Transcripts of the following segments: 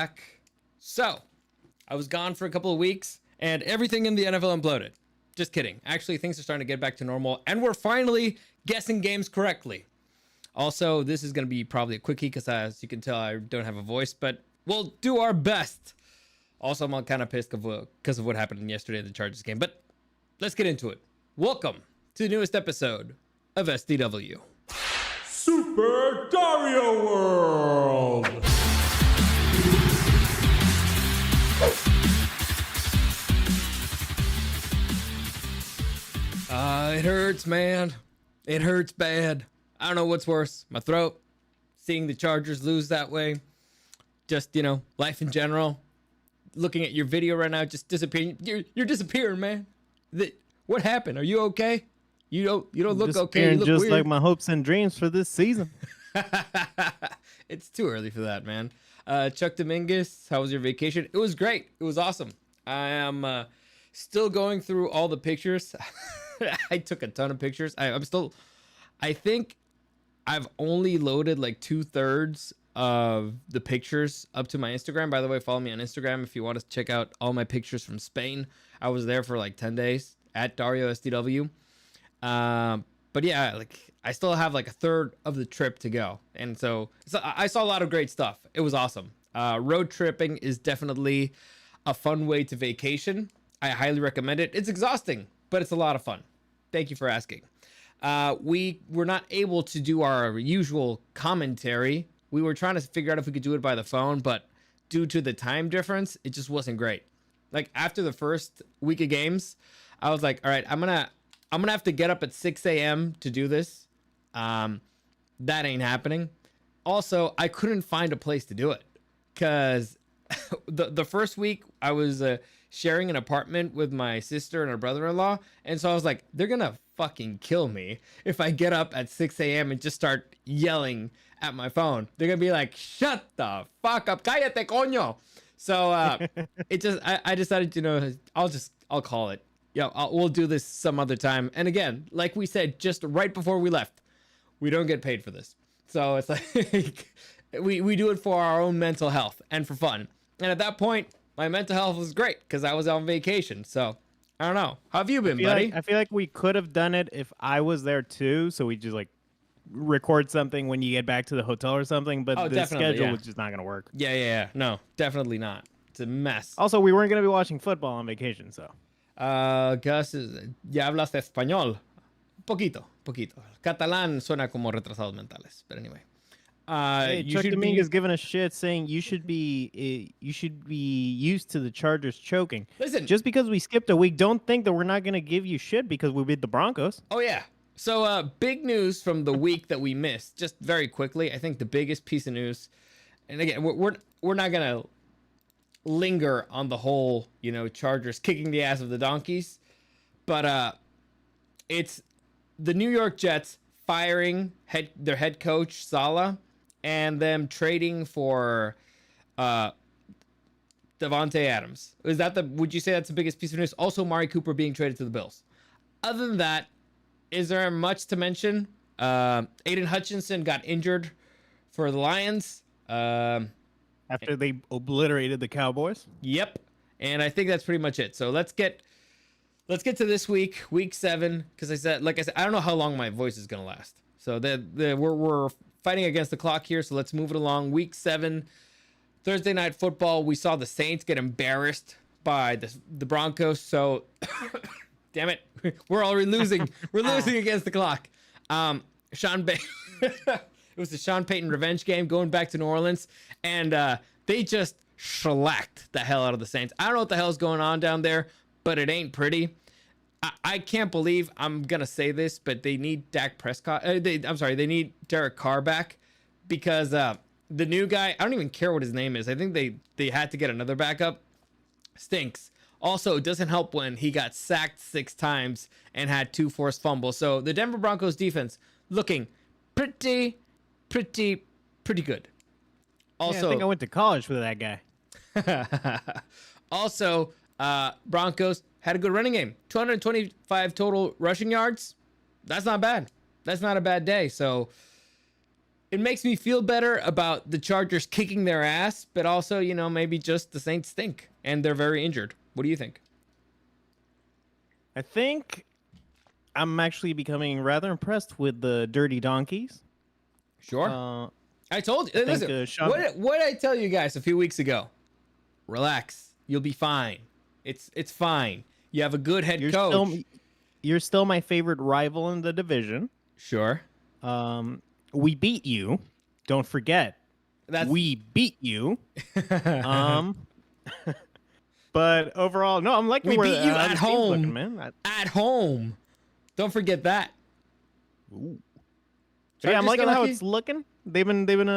back. So, I was gone for a couple of weeks and everything in the NFL imploded. Just kidding. Actually, things are starting to get back to normal and we're finally guessing games correctly. Also, this is going to be probably a quickie because as you can tell, I don't have a voice, but we'll do our best. Also, I'm kind of pissed because of what happened yesterday in the Chargers game, but let's get into it. Welcome to the newest episode of SDW. Super Dario World! It hurts, man. It hurts bad. I don't know what's worse. My throat, seeing the Chargers lose that way, just, you know, life in general. Looking at your video right now, just disappearing. You're disappearing, man. What happened? Are you okay? You don't look okay. You look just weird. like my hopes and dreams for this season. It's too early for that, man. Chuck Dominguez, how was your vacation? It was great. It was awesome. I am still going through all the pictures. I took a ton of pictures. I think I've only loaded like 2/3 of the pictures up to my Instagram. By the way, follow me on Instagram if you want to check out all my pictures from Spain. I was there for like 10 days at Dario SDW. But yeah, like I still have like 1/3 of the trip to go. And so I saw a lot of great stuff. It was awesome. Road tripping is definitely a fun way to vacation. I highly recommend it. It's exhausting, but it's a lot of fun. Thank you for asking. We were not able to do our usual commentary. We were trying to figure out if we could do it by the phone, but due to the time difference, it just wasn't great. Like after the first week of games, I was like, all right, I'm gonna have to get up at 6 a.m. to do this. That ain't happening. Also, I couldn't find a place to do it because the first week I was sharing an apartment with my sister and her brother-in-law, and so I was like, they're gonna fucking kill me if I get up at 6 a.m. and just start yelling at my phone. They're gonna be like, shut the fuck up, cállate coño. So I decided, you know, I'll call it. We'll do this some other time. And again, like we said just right before we left, we don't get paid for this, so it's like we do it for our own mental health and for fun. And at that point, my mental health was great because I was on vacation. So I don't know. How have you been, buddy? I feel like we could have done it if I was there too. So we just like record something when you get back to the hotel or something. But the schedule was just not going to work. Yeah. No, definitely not. It's a mess. Also, we weren't going to be watching football on vacation. So Gus, ya hablas español. Poquito. Catalán suena como retrasados mentales. But anyway. Hey, Chuck Dominguez giving us shit saying you should be used to the Chargers choking. Listen, just because we skipped a week, don't think that we're not going to give you shit because we beat the Broncos. Oh yeah. So big news from the week that we missed. Just very quickly, I think the biggest piece of news, and again, we're not gonna linger on the whole, you know, Chargers kicking the ass of the Donkeys, but it's the New York Jets firing their head coach Saleh, and them trading for Davante Adams. Would you say that's the biggest piece of news? Also, Mari Cooper being traded to the Bills. Other than that, is there much to mention? Aiden Hutchinson got injured for the Lions. After they obliterated the Cowboys? Yep. And I think that's pretty much it. So let's get to this week 7, because like I said, I don't know how long my voice is gonna last. So we're fighting against the clock here, so let's move it along. Week 7, Thursday night football. We saw the Saints get embarrassed by the Broncos. So, damn it, we're already losing. We're losing against the clock. It was the Sean Payton revenge game going back to New Orleans, and they just shellacked the hell out of the Saints. I don't know what the hell's going on down there, but it ain't pretty. I can't believe I'm gonna say this, but they need Dak Prescott. They need Derek Carr back because the new guy, I don't even care what his name is. I think they had to get another backup. Stinks. Also, it doesn't help when he got sacked 6 times and had 2 forced fumbles. So the Denver Broncos defense looking pretty good. Also, yeah, I think I went to college with that guy. Also, Broncos had a good running game. 225 total rushing yards. That's not bad. That's not a bad day. So it makes me feel better about the Chargers kicking their ass, but also, maybe just the Saints stink and they're very injured. What do you think? I think I'm actually becoming rather impressed with the Dirty Donkeys. Sure. I told you. Listen, what did I tell you guys a few weeks ago? Relax. You'll be fine. It's fine. You have a good head coach. You're still my favorite rival in the division. Sure. We beat you. Don't forget. We beat you. But overall, no, I'm liking where beat you at home, looking, man. At home. Don't forget that. Ooh. Yeah, I'm liking how it's looking. They've been doing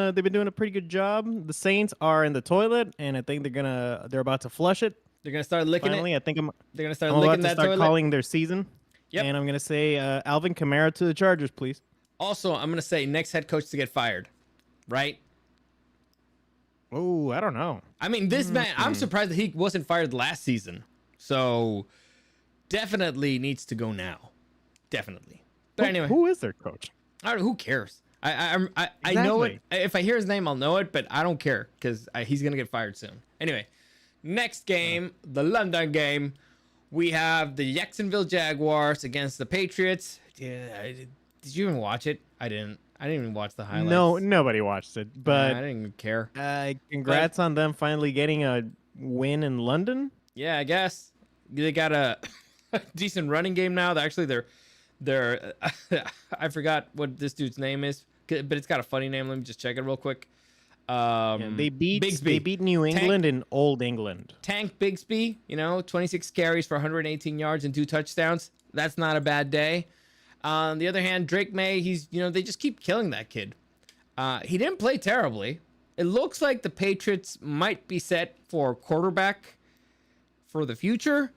a pretty good job. The Saints are in the toilet, and I think they're about to flush it. They're gonna start licking Finally, it. I think they're gonna start licking that toilet. Start calling their season. Yep. And I'm gonna say Alvin Kamara to the Chargers, please. Also, I'm gonna say next head coach to get fired, right? Oh, I don't know. I mean, this man, I'm surprised that he wasn't fired last season. So definitely needs to go now. Definitely. But anyway, who is their coach? Who cares? I know it. If I hear his name, I'll know it, but I don't care because he's gonna get fired soon. Anyway, next game, the London game, we have the Jacksonville Jaguars against the Patriots. Yeah, did you even watch it? I didn't even watch the highlights. No, nobody watched it, but I didn't even care. Congrats on them finally getting a win in London. Yeah, I guess they got a decent running game now. Actually, they're I forgot what this dude's name is, but it's got a funny name. Let me just check it real quick. They beat New England in Old England. Tank Bigsby, 26 carries for 118 yards and 2 touchdowns. That's not a bad day. On the other hand, Drake May, they just keep killing that kid. He didn't play terribly. It looks like the Patriots might be set for quarterback for the future.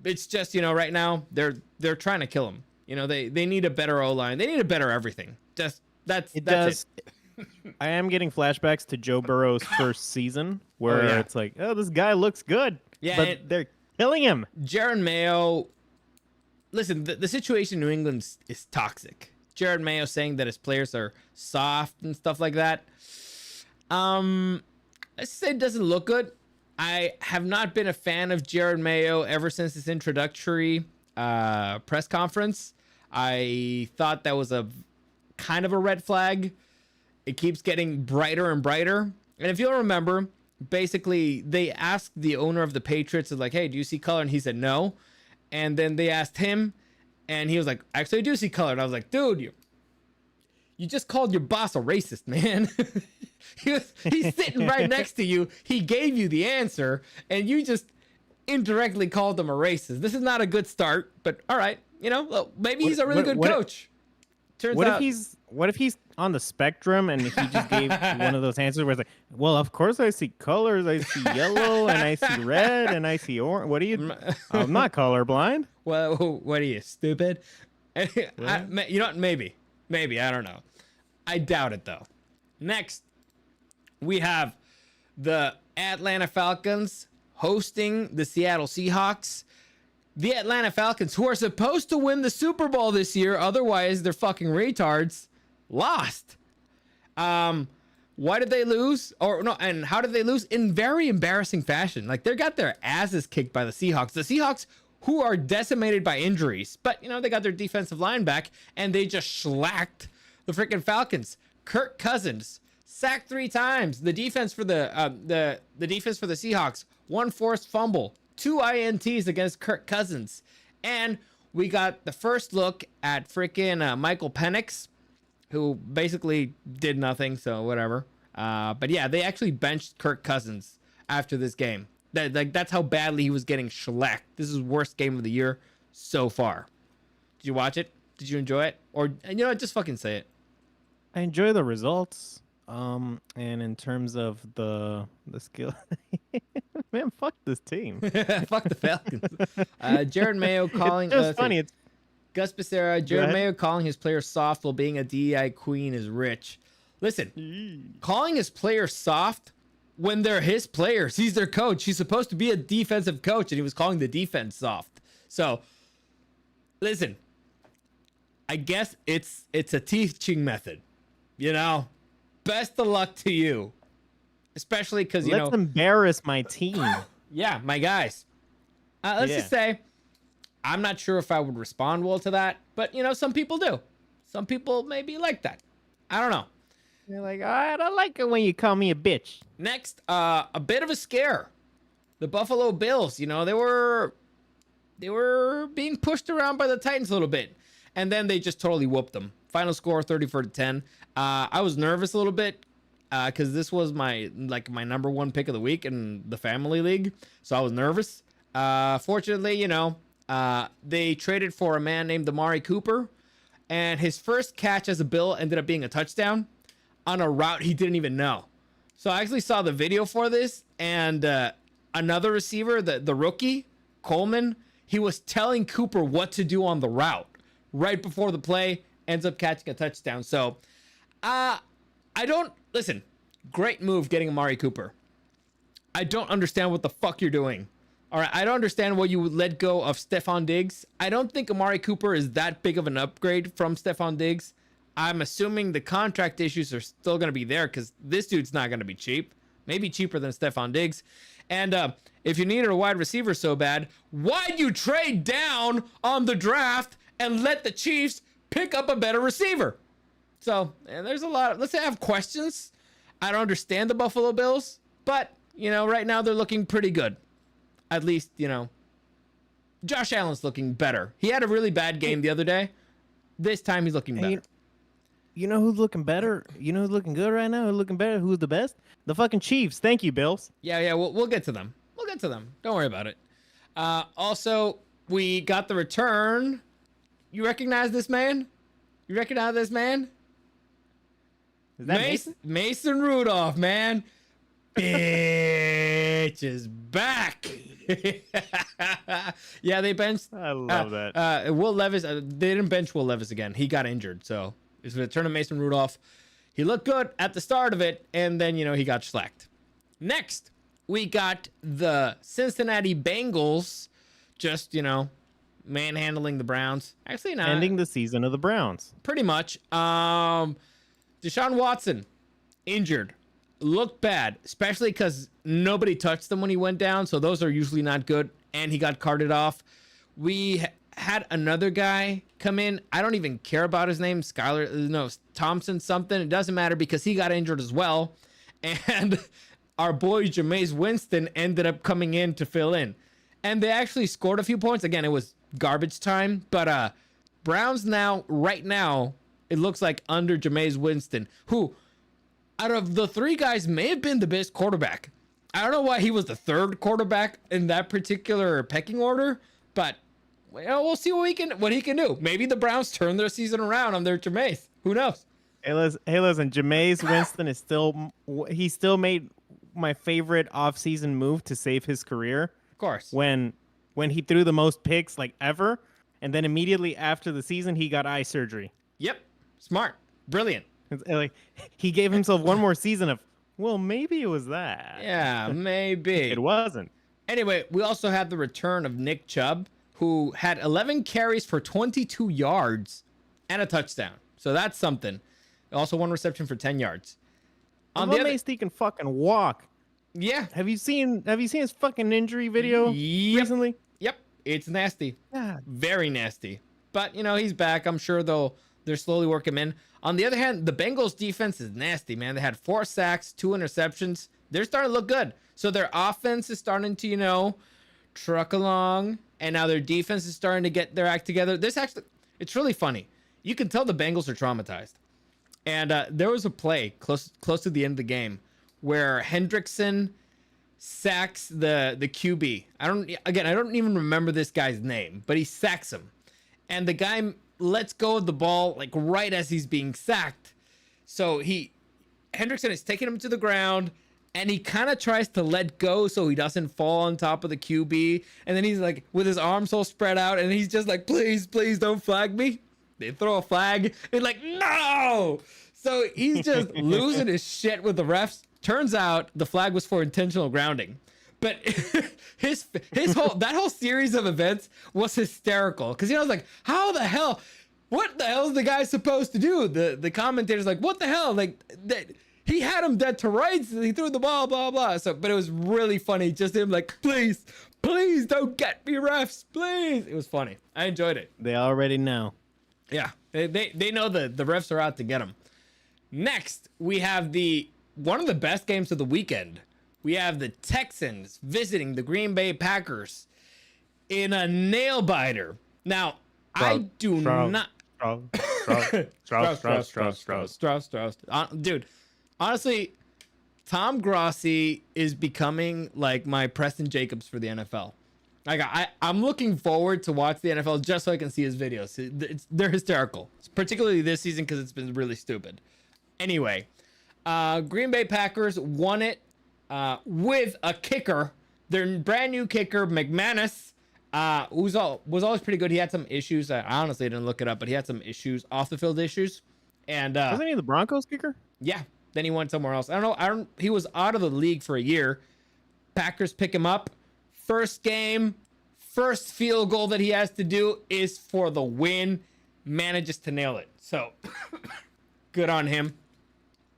It's just, right now they're trying to kill him. They need a better O-line. They need a better everything. Just that's it. I am getting flashbacks to Joe Burrow's first season where it's like, oh, this guy looks good. Yeah, but they're killing him. Jared Mayo. Listen, the situation in New England is toxic. Jared Mayo saying that his players are soft and stuff like that. I say it doesn't look good. I have not been a fan of Jared Mayo ever since his introductory press conference. I thought that was a kind of a red flag. It keeps getting brighter and brighter. And if you'll remember, basically they asked the owner of the Patriots, like, hey, do you see color? And he said no. And then they asked him, and he was like, actually, I do see color. And I was like, dude, you just called your boss a racist, man. He's sitting right next to you. He gave you the answer, and you just indirectly called him a racist. This is not a good start, but all right. Maybe he's a really good coach. What if he's on the spectrum and he just gave one of those answers where it's like, well, of course I see colors. I see yellow and I see red and I see orange. What are you? I'm not colorblind. Well, what are you, stupid? You know what? Maybe. I don't know. I doubt it, though. Next, we have the Atlanta Falcons hosting the Seattle Seahawks. The Atlanta Falcons, who are supposed to win the Super Bowl this year, otherwise they're fucking retards, lost. Why did they lose? And how did they lose? In very embarrassing fashion. Like, they got their asses kicked by the Seahawks. The Seahawks, who are decimated by injuries, but they got their defensive line back, and they just shellacked the freaking Falcons. Kirk Cousins sacked 3 times. The defense for the defense for the Seahawks, 1 forced fumble, 2 INTs against Kirk Cousins. And we got the first look at freaking Michael Penix, who basically did nothing, so whatever. But yeah, they actually benched Kirk Cousins after this game. That's how badly he was getting shellacked. This is worst game of the year so far. Did you watch it? Did you enjoy it? Or, just fucking say it. I enjoy the results. And in terms of the skill, man, fuck this team. Fuck the Falcons. Jared Mayo calling. It's just funny. It's Gus Becerra. Jared Mayo calling his players soft while being a DEI queen is rich. Listen, calling his players soft when they're his players. He's their coach. He's supposed to be a defensive coach, and he was calling the defense soft. So, listen, I guess it's a teaching method. best of luck to you, especially because you know. Let's embarrass my team. Yeah, my guys. Let's just say, I'm not sure if I would respond well to that, but you know, some people do. Some people maybe like that. I don't know. You're like, I don't like it when you call me a bitch. Next, a bit of a scare. The Buffalo Bills, you know, they were being pushed around by the Titans a little bit, and then they just totally whooped them. Final score 34-10. I was nervous a little bit because this was my number one pick of the week in the family league, so I was nervous. Fortunately, you know, they traded for a man named Amari Cooper, and his first catch as a Bill ended up being a touchdown on a route he didn't even know. So I actually saw the video for this, and another receiver, the rookie, Coleman, he was telling Cooper what to do on the route right before the play, ends up catching a touchdown. So listen, great move getting Amari Cooper. I don't understand what the fuck you're doing. All right, I don't understand why you would let go of Stephon Diggs. I don't think Amari Cooper is that big of an upgrade from Stephon Diggs. I'm assuming the contract issues are still going to be there because this dude's not going to be cheap. Maybe cheaper than Stephon Diggs. And if you needed a wide receiver so bad, why'd you trade down on the draft and let the Chiefs pick up a better receiver? So there's a lot of, let's say I have questions. I don't understand the Buffalo Bills, but, you know, right now they're looking pretty good. At least, you know, Josh Allen's looking better. He had a really bad game the other day. This time he's looking better. You know who's looking better? You know who's looking good right now? Who's looking better? Who's the best? The fucking Chiefs. Thank you, Bills. Yeah, we'll get to them. We'll get to them. Don't worry about it. Also, we got the return. You recognize this man? You recognize this man? Is that Mason Rudolph, man. Bitch is back. Yeah, they benched. I love that. Will Levis. They didn't bench Will Levis again. He got injured, so it's the return of Mason Rudolph. He looked good at the start of it, and then you know he got slacked. Next, we got the Cincinnati Bengals, just you know, manhandling the Browns. Actually, not ending the season of the Browns. Pretty much. Deshaun Watson injured. Looked bad, especially because nobody touched him when he went down, so those are usually not good, and he got carted off. We had another guy come in. I don't even care about his name, Thompson something. It doesn't matter because he got injured as well, and our boy Jameis Winston ended up coming in to fill in, and they actually scored a few points. Again, it was garbage time, but Browns right now, it looks like under Jameis Winston, who out of the three guys may have been the best quarterback. I don't know why he was the third quarterback in that particular pecking order, but we'll see what he can do. Maybe the Browns turn their season around on their Jameis. Who knows? Hey, listen, Jameis Winston is still made my favorite offseason move to save his career. Of course. When he threw the most picks like ever, and then immediately after the season he got eye surgery. Yep. Smart. Brilliant. It's like he gave himself one more season of, well, maybe it was that. Yeah, maybe. It wasn't. Anyway, we also had the return of Nick Chubb, who had 11 carries for 22 yards and a touchdown. So that's something. Also one reception for 10 yards. On the other, he can fucking walk. Yeah. Have you seen his fucking injury video recently? Yep. It's nasty. God. Very nasty. But, you know, he's back. I'm sure they're slowly working him in. On the other hand, the Bengals defense is nasty, man. They had 4 sacks, 2 interceptions. They're starting to look good. So their offense is starting to, you know, truck along. And now their defense is starting to get their act together. It's really funny. You can tell the Bengals are traumatized. And there was a play close to the end of the game where Hendrickson sacks the QB. I don't even remember this guy's name, but he sacks him. And the guy lets go of the ball like right as he's being sacked. So Hendrickson is taking him to the ground, and he kind of tries to let go so he doesn't fall on top of the QB. And then he's like with his arms all spread out, and he's just like, please don't flag me. They throw a flag. They're like, no. So he's just losing his shit with the refs. Turns out the flag was for intentional grounding. But his whole series of events was hysterical. Because, you know, I was like, what the hell is the guy supposed to do? The commentator's like, what the hell? Like, he had him dead to rights. He threw the ball, blah, blah. So, but it was really funny. Just him like, please don't get me, refs, please. It was funny. I enjoyed it. They already know. Yeah, they know the refs are out to get him. Next, we have one of the best games of the weekend. We have the Texans visiting the Green Bay Packers in a nail biter. Now, I do not. Strauss. Dude, honestly, Tom Grossi is becoming like my Preston Jacobs for the NFL. Like I'm looking forward to watch the NFL just so I can see his videos. They're hysterical, particularly this season because it's been really stupid. Anyway, Green Bay Packers won it with a kicker, their brand new kicker McManus, was always pretty good. He had some issues. I honestly didn't look it up, but he had some issues, off the field issues. And wasn't he the Broncos kicker? Yeah. Then he went somewhere else. I don't know. He was out of the league for a year. Packers pick him up. First game, first field goal that he has to do is for the win. Manages to nail it. So good on him.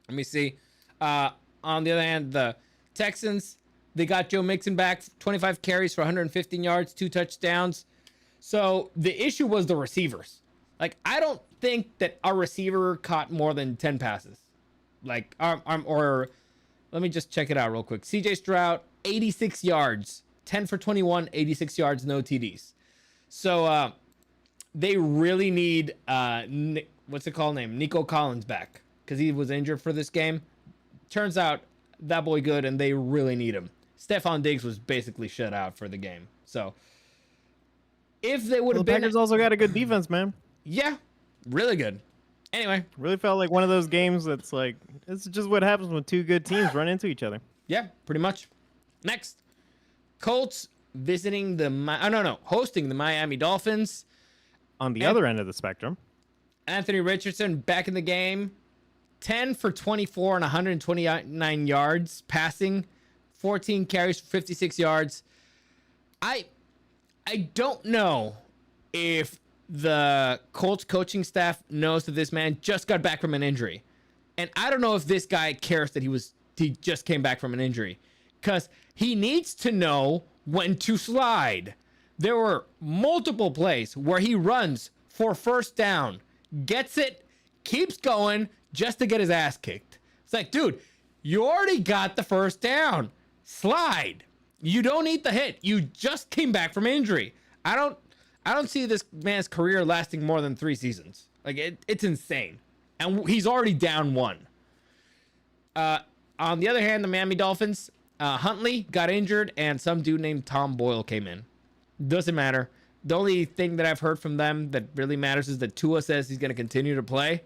Let me see. On the other hand, the Texans, they got Joe Mixon back, 25 carries for 115 yards, 2 touchdowns. So the issue was the receivers. Like, I don't think that our receiver caught more than 10 passes. Like, or let me just check it out real quick. CJ Stroud, 86 yards, 10 for 21, 86 yards, no TDs. So they really need, what's it called name? Nico Collins back, because he was injured for this game. Turns out that boy good, and they really need him. Stephon Diggs was basically shut out for the game. So if they would have been, Packers also got a good defense, man. Yeah, really good. Anyway, really felt like one of those games that's like, it's just what happens when two good teams run into each other. Yeah, pretty much. Next, Colts visiting hosting the Miami Dolphins. On the other end of the spectrum, Anthony Richardson back in the game. 10 for 24 and 129 yards passing, 14 carries for 56 yards. I don't know if the Colts coaching staff knows that this man just got back from an injury. And I don't know if this guy cares that he just came back from an injury, because he needs to know when to slide. There were multiple plays where he runs for first down, gets it, keeps going, just to get his ass kicked. It's like, dude, you already got the first down. Slide. You don't need the hit. You just came back from injury. I don't see this man's career lasting more than 3 seasons. Like, it's insane. And he's already down 1. On the other hand, the Miami Dolphins, Huntley got injured, and some dude named Tom Boyle came in. Doesn't matter. The only thing that I've heard from them that really matters is that Tua says he's going to continue to play.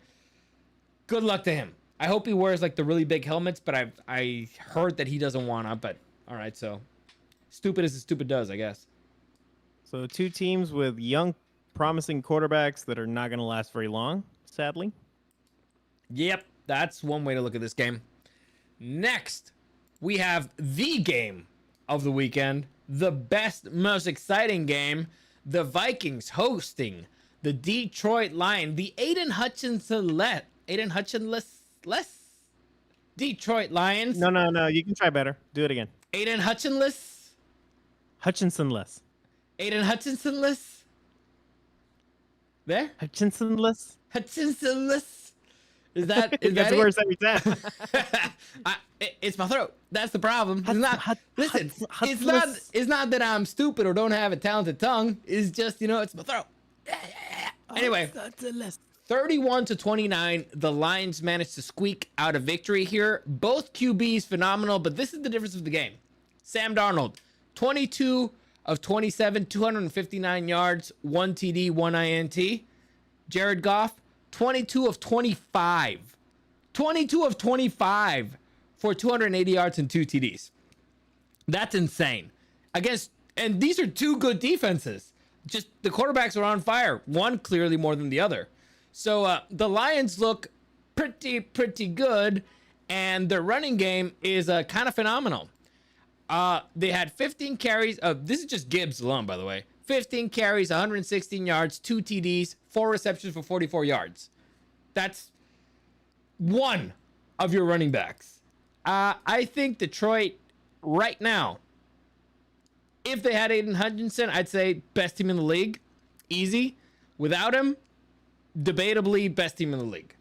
Good luck to him. I hope he wears like the really big helmets, but I heard that he doesn't want to. But all right, so stupid as the stupid does, I guess. So 2 teams with young, promising quarterbacks that are not going to last very long, sadly. Yep, that's one way to look at this game. Next, we have the game of the weekend, the best, most exciting game, the Vikings hosting the Detroit Lions, the Aiden Hutchinson-less Detroit Lions. No, you can try better. Do it again. Aiden Hutchinson-less. Hutchinson-less. Aiden Hutchinson-less. There? Hutchinson-less. Hutchinson-less. Is that That's it? worse every time. It's my throat. That's the problem. It's not that I'm stupid or don't have a talented tongue. It's just, it's my throat. Anyway, 31-29, the Lions managed to squeak out a victory here. Both QBs phenomenal, but this is the difference of the game. Sam Darnold, 22 of 27, 259 yards, 1 TD, 1 INT. Jared Goff, 22 of 25. 22 of 25 for 280 yards and 2 TDs. That's insane. And these are 2 good defenses. Just the quarterbacks are on fire. One clearly more than the other. So the Lions look pretty good, and their running game is kind of phenomenal. They had 15 carries. This is just Gibbs alone, by the way. 15 carries, 116 yards, 2 TDs, 4 receptions for 44 yards. That's one of your running backs. I think Detroit right now, if they had Aiden Hutchinson, I'd say best team in the league. Easy. Without him, debatably best team in the league.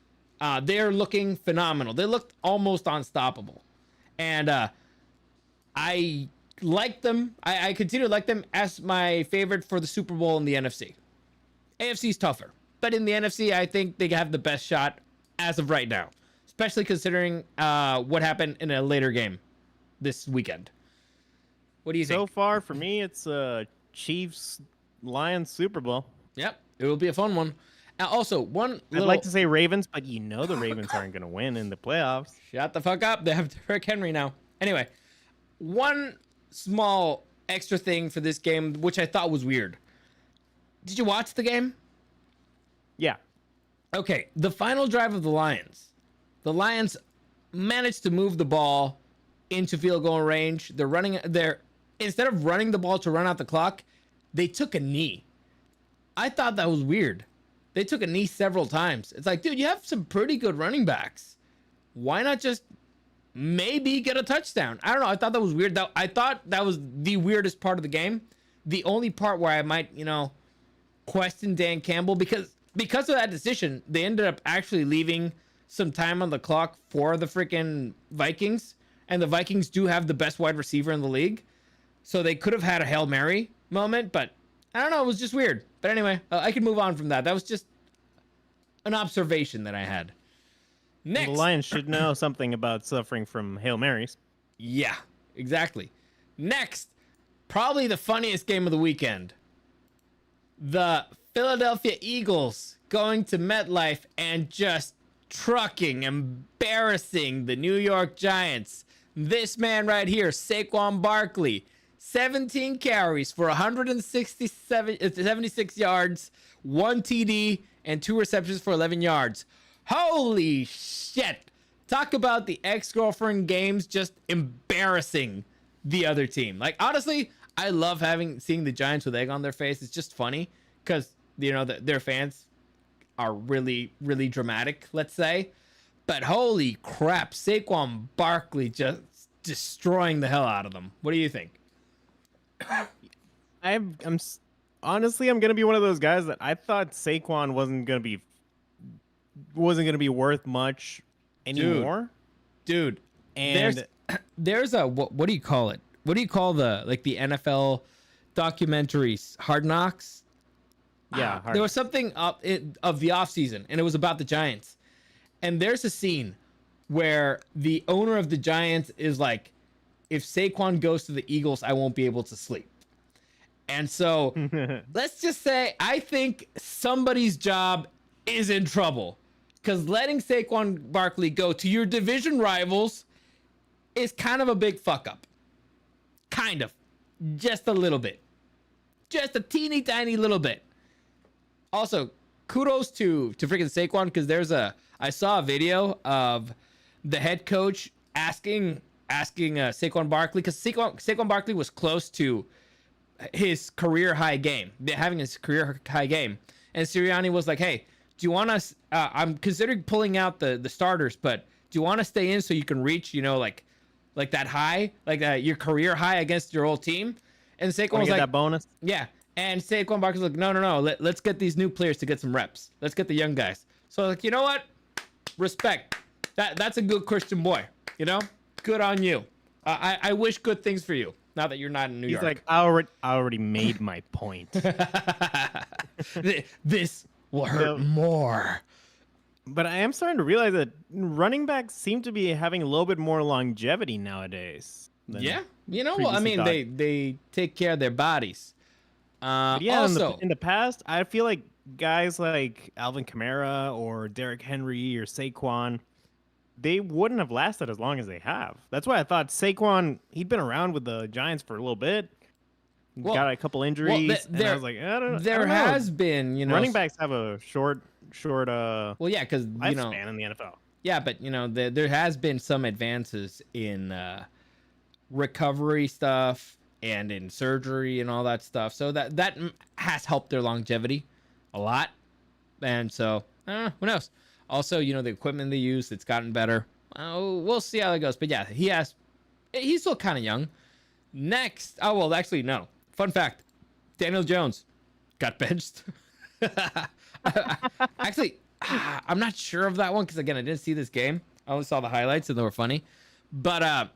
They're looking phenomenal. They looked almost unstoppable. And I like them. I continue to like them as my favorite for the Super Bowl in the NFC. AFC's tougher. But in the NFC, I think they have the best shot as of right now. Especially considering what happened in a later game this weekend. What do you think? So far, for me, it's Chiefs-Lions Super Bowl. Yep, it will be a fun one. Also, I'd like to say Ravens, but you know the Ravens aren't going to win in the playoffs. Shut the fuck up. They have Derrick Henry now. Anyway, one small extra thing for this game, which I thought was weird. Did you watch the game? Yeah. Okay, the final drive of the Lions managed to move the ball into field goal range. Instead of running the ball to run out the clock, they took a knee. I thought that was weird. They took a knee several times. It's like, dude, you have some pretty good running backs. Why not just maybe get a touchdown? I don't know. I thought that was weird. I thought that was the weirdest part of the game. The only part where I might, question Dan Campbell because of that decision, they ended up actually leaving some time on the clock for the freaking Vikings. And the Vikings do have the best wide receiver in the league. So they could have had a Hail Mary moment, but I don't know. It was just weird. But anyway, I can move on from that. That was just an observation that I had. Next. The Lions should know something about suffering from Hail Marys. Yeah, exactly. Next, probably the funniest game of the weekend. The Philadelphia Eagles going to MetLife and just trucking, embarrassing the New York Giants. This man right here, Saquon Barkley, 17 carries for 76 yards, 1 TD, and 2 receptions for 11 yards. Holy shit. Talk about the ex-girlfriend games just embarrassing the other team. Like, honestly, I love seeing the Giants with egg on their face. It's just funny because, their fans are really, really dramatic, let's say. But holy crap, Saquon Barkley just destroying the hell out of them. What do you think? I'm honestly, I'm gonna be one of those guys that I thought Saquon wasn't gonna be worth much anymore. Dude, and there's a what do you call it? What do you call the NFL documentaries? Hard Knocks. Yeah, there was something of the offseason, and it was about the Giants. And there's a scene where the owner of the Giants is like, if Saquon goes to the Eagles, I won't be able to sleep. And so let's just say I think somebody's job is in trouble because letting Saquon Barkley go to your division rivals is kind of a big fuck up. Kind of. Just a little bit. Just a teeny tiny little bit. Also, kudos to freaking Saquon because I saw a video of the head coach asking Saquon Barkley because Saquon Barkley was close to his career high game. They're having his career high game, and Sirianni was like, "Hey, do you want us? I'm considering pulling out the starters, but do you want to stay in so you can reach, like that high, your career high against your old team?" And Saquon was like, "That bonus." Yeah, and Saquon Barkley's like, "No. Let's get these new players to get some reps. Let's get the young guys." So you know what? Respect. That's a good Christian boy. Good on you. I wish good things for you. Now that you're not in New York. He's like, I already made my point. This will hurt more. But I am starting to realize that running backs seem to be having a little bit more longevity nowadays. Yeah. They take care of their bodies. Also, in the past, I feel like guys like Alvin Kamara or Derrick Henry or Saquon, they wouldn't have lasted as long as they have. That's why I thought Saquon, he'd been around with the Giants for a little bit. Got a couple injuries. And I was like, I don't know. There has been, running backs have a short because lifespan in the NFL. Yeah, but there has been some advances in recovery stuff and in surgery and all that stuff. So that has helped their longevity a lot. And so, who knows? Also, the equipment they use, it's gotten better. we'll see how that goes. But yeah, he's still kind of young. Next, oh well, actually no. Fun fact: Daniel Jones got benched. Actually, I'm not sure of that one because again, I didn't see this game. I only saw the highlights and they were funny. But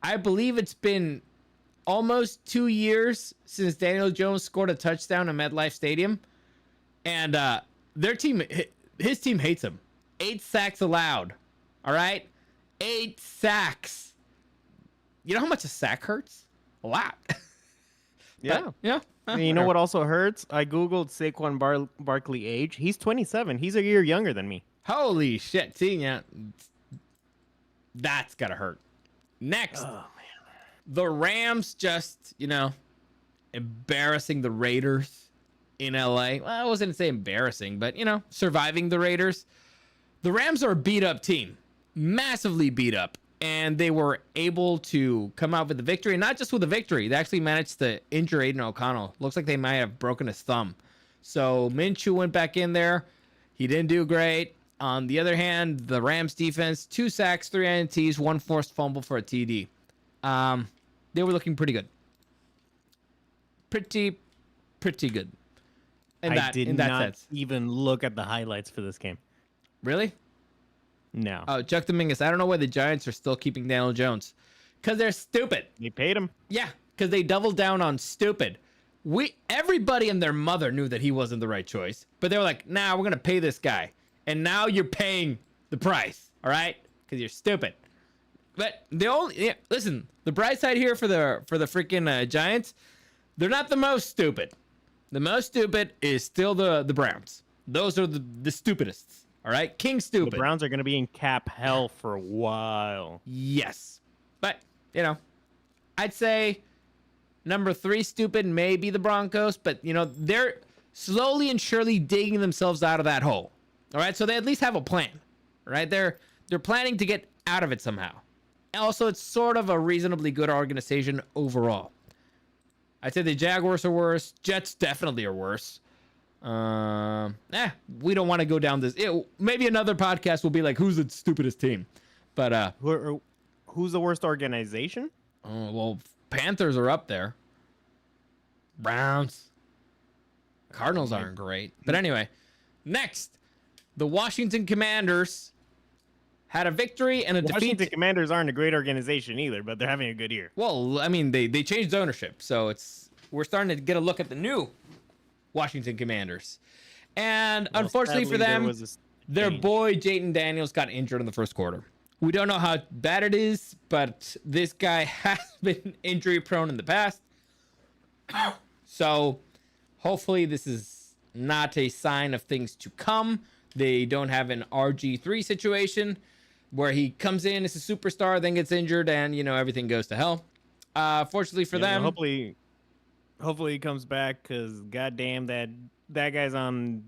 I believe it's been almost 2 years since Daniel Jones scored a touchdown in MetLife Stadium, and his team hates him. 8 sacks allowed. All right, 8 sacks. You know how much a sack hurts? A lot. Yeah. Yeah. And you know what also hurts? I googled Saquon Barkley age. He's 27. He's a year younger than me. Holy shit. See, yeah. That's gotta hurt. Next. Oh, man. The Rams just, embarrassing the Raiders in LA. Well, I wasn't say embarrassing, but, surviving the Raiders. The Rams are a beat up team. Massively beat up. And they were able to come out with the victory. And not just with the victory. They actually managed to injure Aiden O'Connell. Looks like they might have broken his thumb. So Minshew went back in there. He didn't do great. On the other hand, the Rams defense, 2 sacks, 3 INTs, 1 forced fumble for a TD. They were looking pretty good. Pretty good. I did not even look at the highlights for this game. Really? No. Oh, Chuck Dominguez. I don't know why the Giants are still keeping Daniel Jones. Because they're stupid. They paid him. Yeah, because they doubled down on stupid. Everybody and their mother knew that he wasn't the right choice. But they were like, nah, we're going to pay this guy. And now you're paying the price. All right? Because you're stupid. But listen, the bright side here for the freaking Giants, they're not the most stupid. The most stupid is still the Browns. Those are the stupidest. All right? King stupid. The Browns are going to be in cap hell for a while. Yes. But, I'd say number 3 stupid may be the Broncos, but, they're slowly and surely digging themselves out of that hole. All right? So they at least have a plan. Right? They're planning to get out of it somehow. Also, it's sort of a reasonably good organization overall. I'd say the Jaguars are worse. Jets definitely are worse. We don't want to go down this. Maybe another podcast will be like, who's the stupidest team? But who's the worst organization? Well, Panthers are up there. Browns. Cardinals aren't great. But anyway, next, the Washington Commanders had a victory and a defeat. Washington Commanders aren't a great organization either, but they're having a good year. Well, I mean, they changed ownership, so we're starting to get a look at the new Washington Commanders. And unfortunately for them, their boy Jayden Daniels got injured in the first quarter. We don't know how bad it is, but this guy has been injury prone in the past. So hopefully this is not a sign of things to come. They don't have an RG3 situation where he comes in as a superstar, then gets injured, and, everything goes to hell. Fortunately for them. Hopefully he comes back because, goddamn, that guy's on,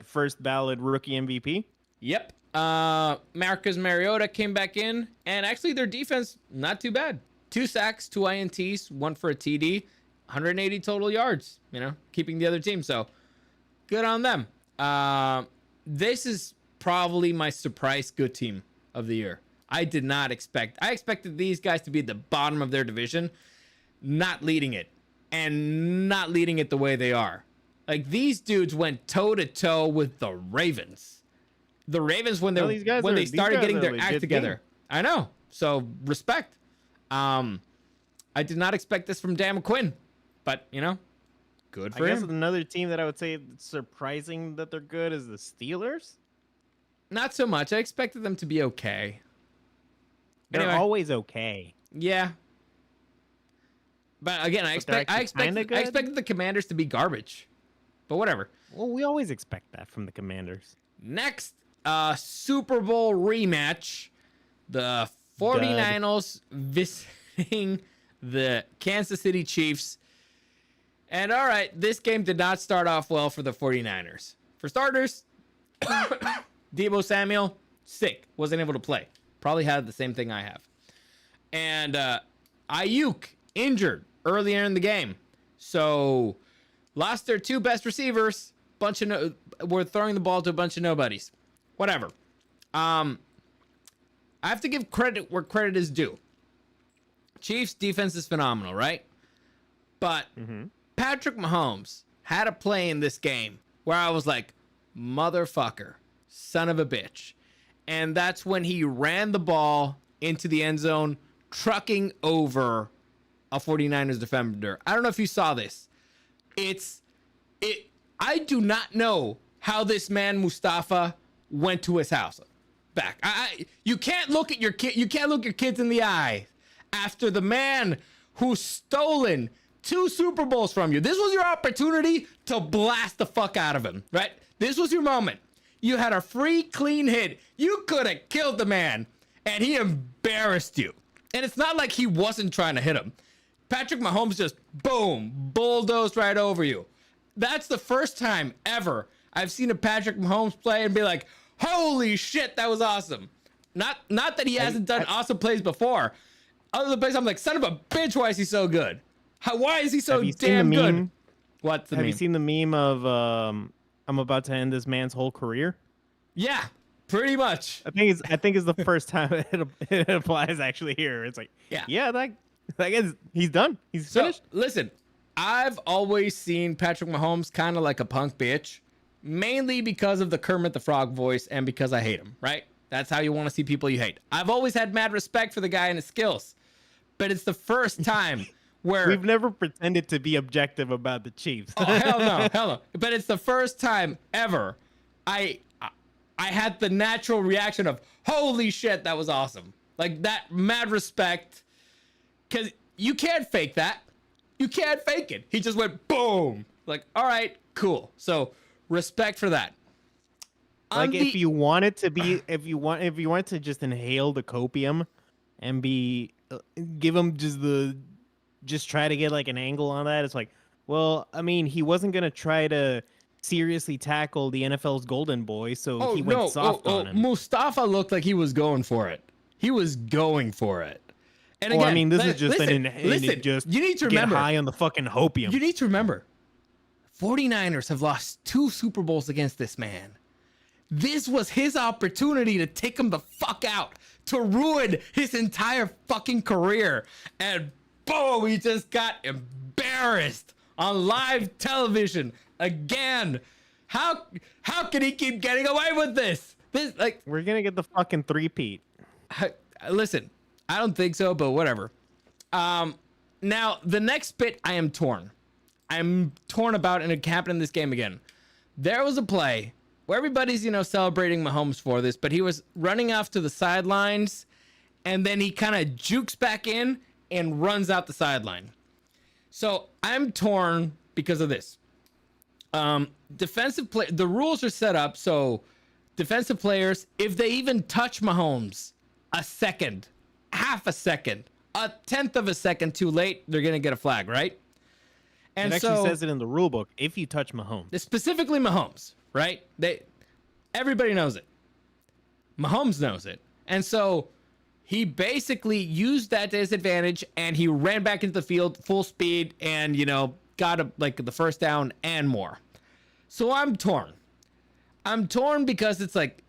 first ballot rookie MVP. Yep. Marcus Mariota came back in, and actually their defense, not too bad. 2 sacks, 2 INTs, 1 for a TD, 180 total yards, keeping the other team. So good on them. This is probably my surprise good team of the year. I expected these guys to be at the bottom of their division, not leading it, and not leading it the way they are. Like, these dudes went toe to toe with the Ravens. The Ravens when they started getting their act together. Team. I know. So respect. I did not expect this from Dan McQuinn, but good for him. I guess another team that I would say it's surprising that they're good is the Steelers. Not so much. I expected them to be okay. They're always okay. Yeah. But again, I expected the Commanders to be garbage. But whatever. Well, we always expect that from the Commanders. Next, Super Bowl rematch. The 49ers visiting the Kansas City Chiefs. And all right, this game did not start off well for the 49ers. For starters, Deebo Samuel, sick. Wasn't able to play. Probably had the same thing I have. And Ayuk, injured earlier in the game. So, lost their 2 best receivers. Were throwing the ball to a bunch of nobodies. Whatever. I have to give credit where credit is due. Chiefs defense is phenomenal, right? But Patrick Mahomes had a play in this game where I was like, motherfucker, son of a bitch. And that's when he ran the ball into the end zone, trucking over a 49ers defender. I don't know if you saw this. I do not know how this man Mustafa went to his house back. You can't look at your kid. You can't look your kids in the eye after the man who's stolen 2 Super Bowls from you. This was your opportunity to blast the fuck out of him, right? This was your moment. You had a free, clean hit. You could have killed the man, and he embarrassed you. And it's not like he wasn't trying to hit him. Patrick Mahomes just, boom, bulldozed right over you. That's the first time ever I've seen a Patrick Mahomes play and be like, holy shit, that was awesome. Not that he hasn't done awesome plays before. Other plays, I'm like, son of a bitch, why is he so good? Why is he so damn good? What's the meme? Have you seen the meme of I'm about to end this man's whole career? Yeah, pretty much. I think it's the first time it applies actually here. It's like, yeah, that guy's, he's done. He's finished. Listen, I've always seen Patrick Mahomes kind of like a punk bitch, mainly because of the Kermit the Frog voice and because I hate him, right? That's how you want to see people you hate. I've always had mad respect for the guy and his skills, but it's the first time where we've never pretended to be objective about the Chiefs. Oh, hell no. But it's the first time ever I had the natural reaction of, holy shit, that was awesome. Like that mad respect, because you can't fake that. You can't fake it. He just went boom. Like, all right, cool. So respect for that. Like if you wanted to just inhale the copium and give him just try to get like an angle on that. It's like, well, I mean, he wasn't going to try to seriously tackle the NFL's golden boy, so he went soft on him. Mustafa looked like he was going for it. He was going for it. And again, I mean, this is just you need to remember, get high on the fucking hopium. You need to remember, 49ers have lost 2 Super Bowls against this man. This was his opportunity to take him the fuck out, to ruin his entire fucking career. And boom, he just got embarrassed on live television again. How can he keep getting away with this? We're gonna get the fucking three-peat. Listen, I don't think so, but whatever. Now the next bit I am torn. I'm torn about, and it happened in this game again. There was a play where everybody's, celebrating Mahomes for this, but he was running off to the sidelines, and then he kind of jukes back in and runs out the sideline. So I'm torn because of this. The rules are set up so defensive players, if they even touch Mahomes a second, half a second, a tenth of a second too late, they're gonna get a flag, right? And it actually says it in the rule book. If you touch Mahomes, specifically Mahomes, right? Everybody knows it. Mahomes knows it, and so he basically used that disadvantage and he ran back into the field full speed and got the first down and more. So I'm torn. I'm torn because it's like,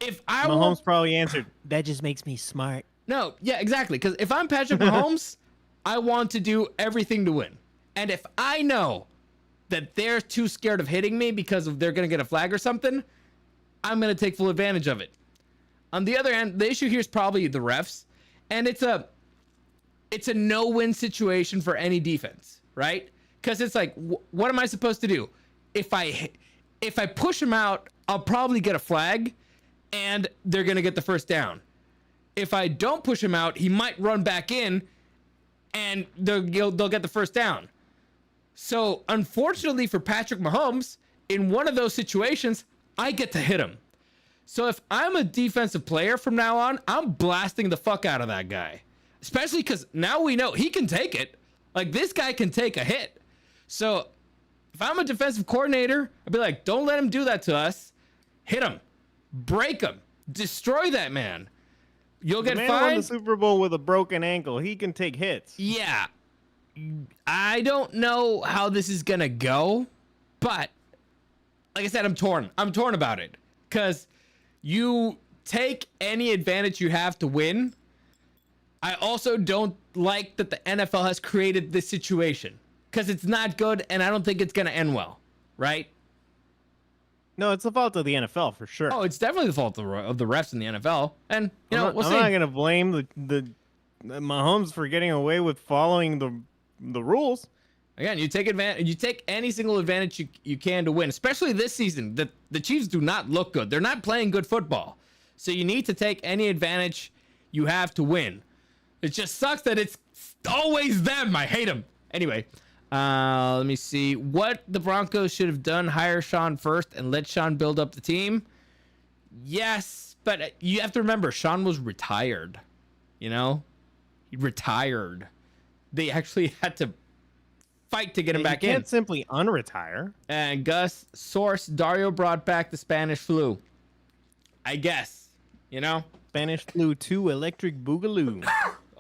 if I Mahomes probably answered, that just makes me smart. No, yeah, exactly. Because if I'm Patrick Mahomes, I want to do everything to win. And if I know that they're too scared of hitting me because they're going to get a flag or something, I'm going to take full advantage of it. On the other hand, the issue here is probably the refs. And it's a no-win situation for any defense, right? Because it's like, what am I supposed to do? If I push him out, I'll probably get a flag, and they're going to get the first down. If I don't push him out, he might run back in, and they'll get the first down. So, unfortunately for Patrick Mahomes, in one of those situations, I get to hit him. So if I'm a defensive player from now on, I'm blasting the fuck out of that guy. Especially because now we know he can take it. Like, this guy can take a hit. So if I'm a defensive coordinator, I'd be like, don't let him do that to us. Hit him. Break him. Destroy that man. You'll get fined. The man won the Super Bowl with a broken ankle. He can take hits. Yeah. I don't know how this is going to go, but like I said, I'm torn. I'm torn about it because You take any advantage you have to win. I also don't like that the NFL has created this situation because it's not good, and I don't think it's going to end well, right? No, it's the fault of the NFL for sure. Oh, it's definitely the fault of the refs in the NFL, and we'll I'm see. not gonna blame the Mahomes for getting away with following the rules. Again, you take advantage. You take any single advantage you can to win, especially this season. The Chiefs do not look good. They're not playing good football, so you need to take any advantage you have to win. It just sucks that it's always them. I hate them. Anyway, let me see what the Broncos should have done. Hire Sean first and let Sean build up the team. Yes, but you have to remember Sean was retired. He retired. They actually had to fight to get him back in. You can't simply unretire. And Gus source Dario brought back the Spanish flu. I guess, Spanish flu 2 electric boogaloo.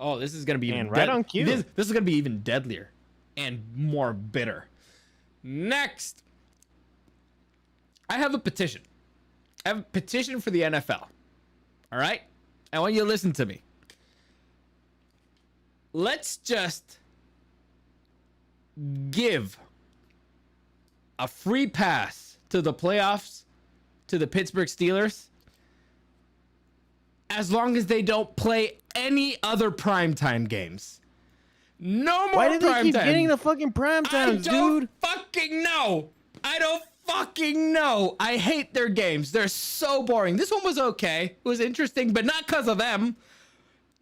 Oh, this is gonna be even right on cue. This is gonna be even deadlier and more bitter. Next, I have a petition. I have a petition for the NFL. All right, I want you to listen to me. Let's just give a free pass to the playoffs to the Pittsburgh Steelers as long as they don't play any other primetime games. No more primetime. Why did they keep getting the fucking prime times, dude? I don't fucking know. I hate their games. They're so boring. This one was okay. It was interesting, but not because of them.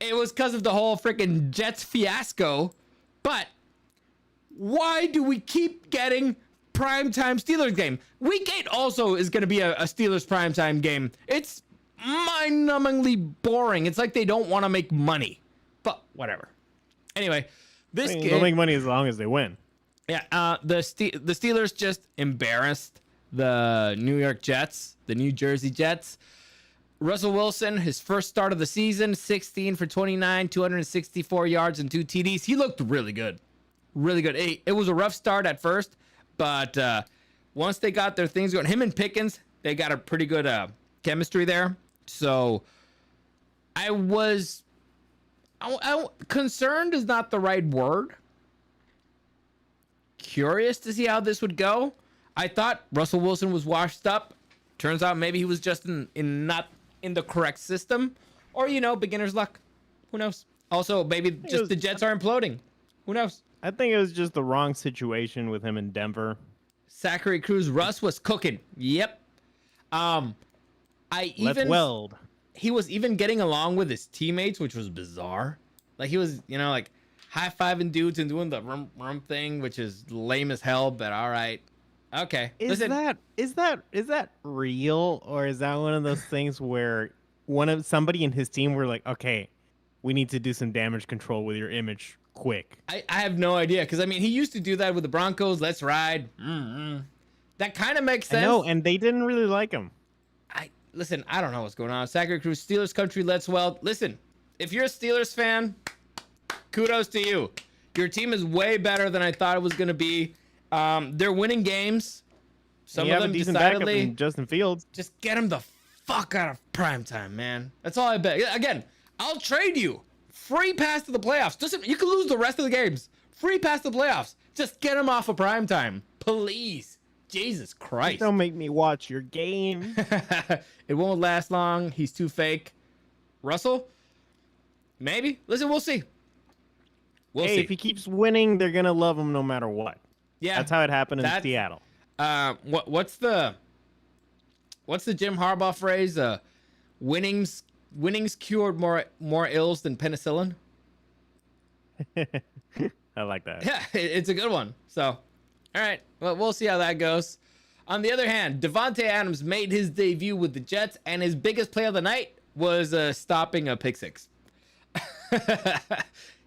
It was because of the whole freaking Jets fiasco. But why do we keep getting primetime Steelers game? Week 8 also is going to be a Steelers primetime game. It's mind-numbingly boring. It's like they don't want to make money. But whatever. Anyway, this game... They'll make money as long as they win. Yeah, the Steelers just embarrassed the New York Jets, the New Jersey Jets. Russell Wilson, his first start of the season, 16 for 29, 264 yards and 2 TDs. He looked really good. Really good. It was a rough start at first, but once they got their things going, him and Pickens, they got a pretty good chemistry there. So I concerned is not the right word. Curious to see how this would go. I thought Russell Wilson was washed up. Turns out maybe he was just not in the correct system, or beginner's luck. Who knows? Also, maybe just the Jets are imploding. Who knows? I think it was just the wrong situation with him in Denver. Zachary Cruz, Russ was cooking. Yep. Let's weld. He was even getting along with his teammates, which was bizarre. Like he was, like high-fiving dudes and doing the rum thing, which is lame as hell, but all right. Okay. Is that real, or is that one of those things where somebody in his team were like, okay, we need to do some damage control with your image quick? I have no idea, because he used to do that with the Broncos. Let's ride. That kind of makes sense. I know, and they didn't really like him. Listen, I don't know what's going on. Zachary Cruz, Steelers country, let's weld. Listen, if you're a Steelers fan, kudos to you. Your team is way better than I thought it was going to be. They're winning games. Some of them decidedly. Justin Fields. Just get him the fuck out of primetime, man. That's all I bet. Again, I'll trade you. Free pass to the playoffs. You can lose the rest of the games. Free pass to the playoffs. Just get him off of primetime. Please. Jesus Christ. Don't make me watch your game. It won't last long. He's too fake. Russell? Maybe. Listen, we'll see. We'll see. If he keeps winning, they're going to love him no matter what. Yeah. That's how it happened in Seattle. What's the Jim Harbaugh phrase? Winnings cured more ills than penicillin. I like that. Yeah, it's a good one. So, all right. Well, we'll see how that goes. On the other hand, Devontae Adams made his debut with the Jets, and his biggest play of the night was stopping a pick six.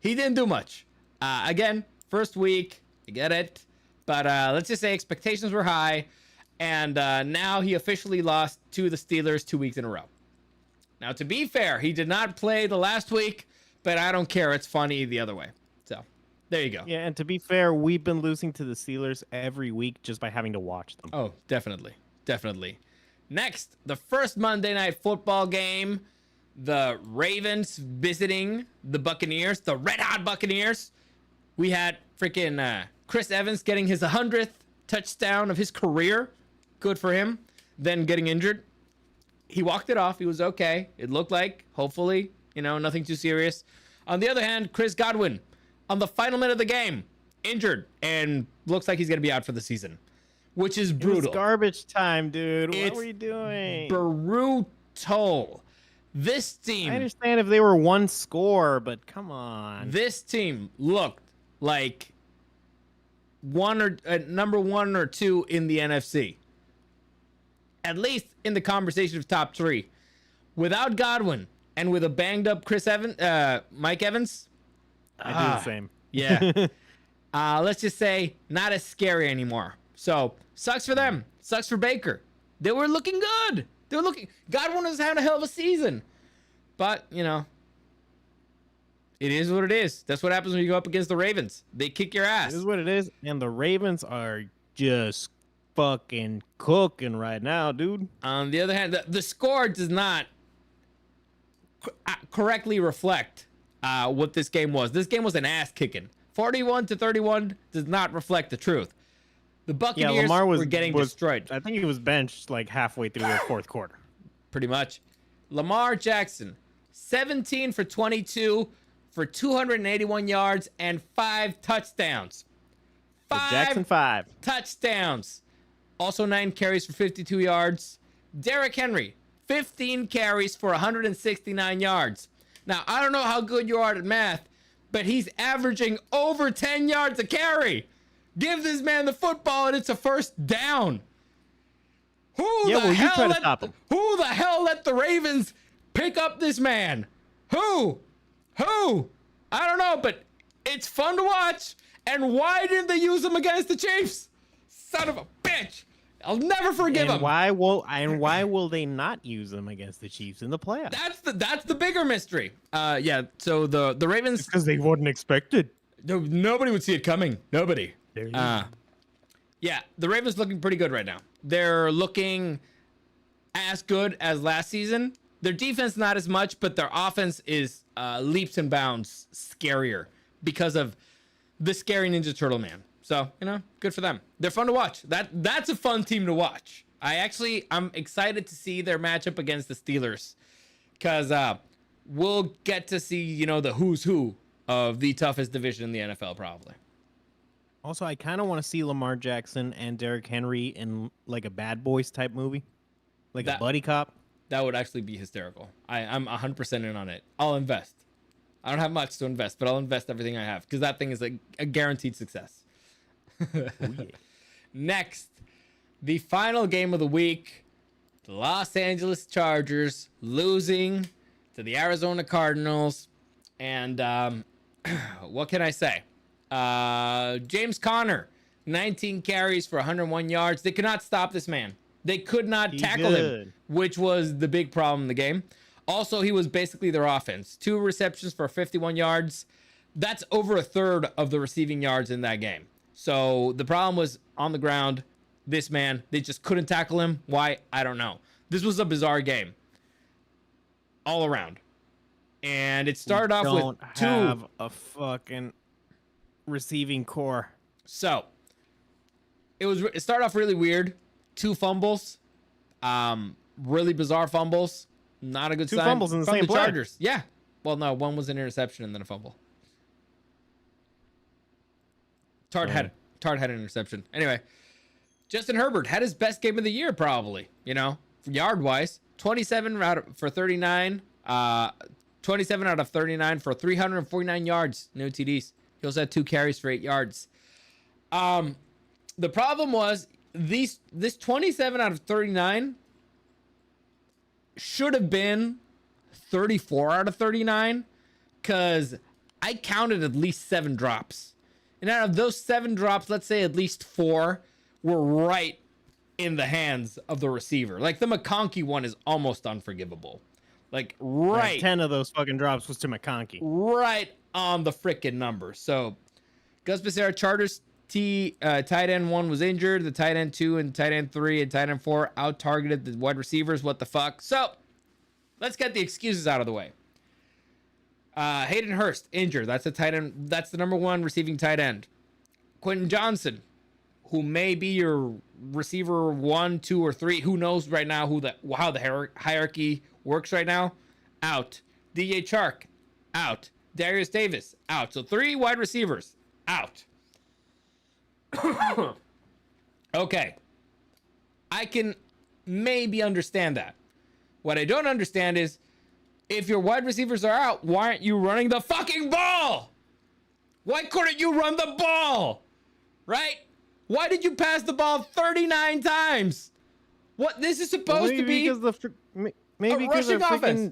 He didn't do much. Again, first week, I get it. But let's just say expectations were high, and now he officially lost to the Steelers 2 weeks in a row. Now, to be fair, he did not play the last week, but I don't care. It's funny the other way. So, there you go. Yeah, and to be fair, we've been losing to the Steelers every week just by having to watch them. Oh, definitely. Definitely. Next, the first Monday Night Football game, the Ravens visiting the Buccaneers, the Red Hot Buccaneers. We had freaking Chris Evans getting his 100th touchdown of his career. Good for him. Then getting injured. He walked it off. He was okay. It looked like, hopefully, nothing too serious. On the other hand, Chris Godwin, on the final minute of the game, injured and looks like he's going to be out for the season, which is brutal. It's garbage time, dude. It's what were you doing? Brutal. This team. I understand if they were one score, but come on. This team looked like number 1 or 2 in the NFC. At least in the conversation of top 3. Without Godwin and with a banged up Mike Evans. I do the same. Yeah. Let's just say not as scary anymore. So sucks for them. Sucks for Baker. They were looking good. Godwin was having a hell of a season. But, it is what it is. That's what happens when you go up against the Ravens. They kick your ass. It is what it is. And the Ravens are just fucking cooking right now, dude. On the other hand, the score does not correctly reflect what this game was. This game was an ass kicking. 41-31 does not reflect the truth. The Buccaneers were getting destroyed. I think he was benched like halfway through the fourth quarter. Pretty much. Lamar Jackson, 17 for 22 for 281 yards and 5 touchdowns. Jackson 5 touchdowns. Also 9 carries for 52 yards. Derrick Henry, 15 carries for 169 yards. Now, I don't know how good you are at math, but he's averaging over 10 yards a carry. Give this man the football and it's a first down. Who the hell let the Ravens pick up this man? Who? I don't know, but it's fun to watch. And why didn't they use him against the Chiefs? Son of a bitch. I'll never forgive him. Why will they not use him against the Chiefs in the playoffs? That's the bigger mystery. Yeah, so the Ravens, because they wouldn't expect it. Nobody would see it coming. Nobody. Yeah, the Ravens looking pretty good right now. They're looking as good as last season. Their defense not as much, but their offense is leaps and bounds scarier because of the scary Ninja Turtle man. So, good for them. They're fun to watch. That's a fun team to watch. I'm excited to see their matchup against the Steelers because we'll get to see, the who's who of the toughest division in the NFL probably. Also, I kind of want to see Lamar Jackson and Derrick Henry in like a Bad Boys type movie, like a buddy cop. That would actually be hysterical. I'm 100% in on it. I'll invest. I don't have much to invest, but I'll invest everything I have because that thing is a guaranteed success. Oh, yeah. Next, the final game of the week, the Los Angeles Chargers losing to the Arizona Cardinals. And what can I say? James Conner, 19 carries for 101 yards. They could not stop this man. They could not tackle him, which was the big problem in the game. Also, he was basically their offense. 2 receptions for 51 yards. That's over a third of the receiving yards in that game. So the problem was on the ground. This man, they just couldn't tackle him. Why? I don't know. This was a bizarre game all around. And it started off with have a fucking receiving core. So it started off really weird. 2 fumbles, really bizarre fumbles. Not a good sign. 2 fumbles in the same play. Chargers. Yeah. Well, no, one was an interception and then a fumble. Tart had an interception. Anyway, Justin Herbert had his best game of the year, probably. Yard wise, 27 for 39. 27 out of 39 for 349 yards. No TDs. He also had 2 carries for 8 yards. The problem was this 27 out of 39 should have been 34 out of 39 because I counted at least 7 drops. And out of those 7 drops, let's say at least 4 were right in the hands of the receiver. Like the McConkey one is almost unforgivable. Like right. 10 of those fucking drops was to McConkey. Right on the frickin' number. So Gus Becerra, Chargers tight end 1 was injured. The tight end 2 and tight end 3 and tight end 4 out targeted the wide receivers. What the fuck? So let's get the excuses out of the way. Hayden Hurst injured. That's a tight end. That's the number 1 receiving tight end. Quentin Johnson, who may be your receiver 1, 2, or 3. Who knows right now how the hierarchy works right now? Out. DJ Chark, out. Darius Davis, out. So 3 wide receivers, out. Okay. I can maybe understand that. What I don't understand is, if your wide receivers are out, why aren't you running the fucking ball? Why couldn't you run the ball? Right? Why did you pass the ball 39 times? What this is supposed to be? Maybe because the freaking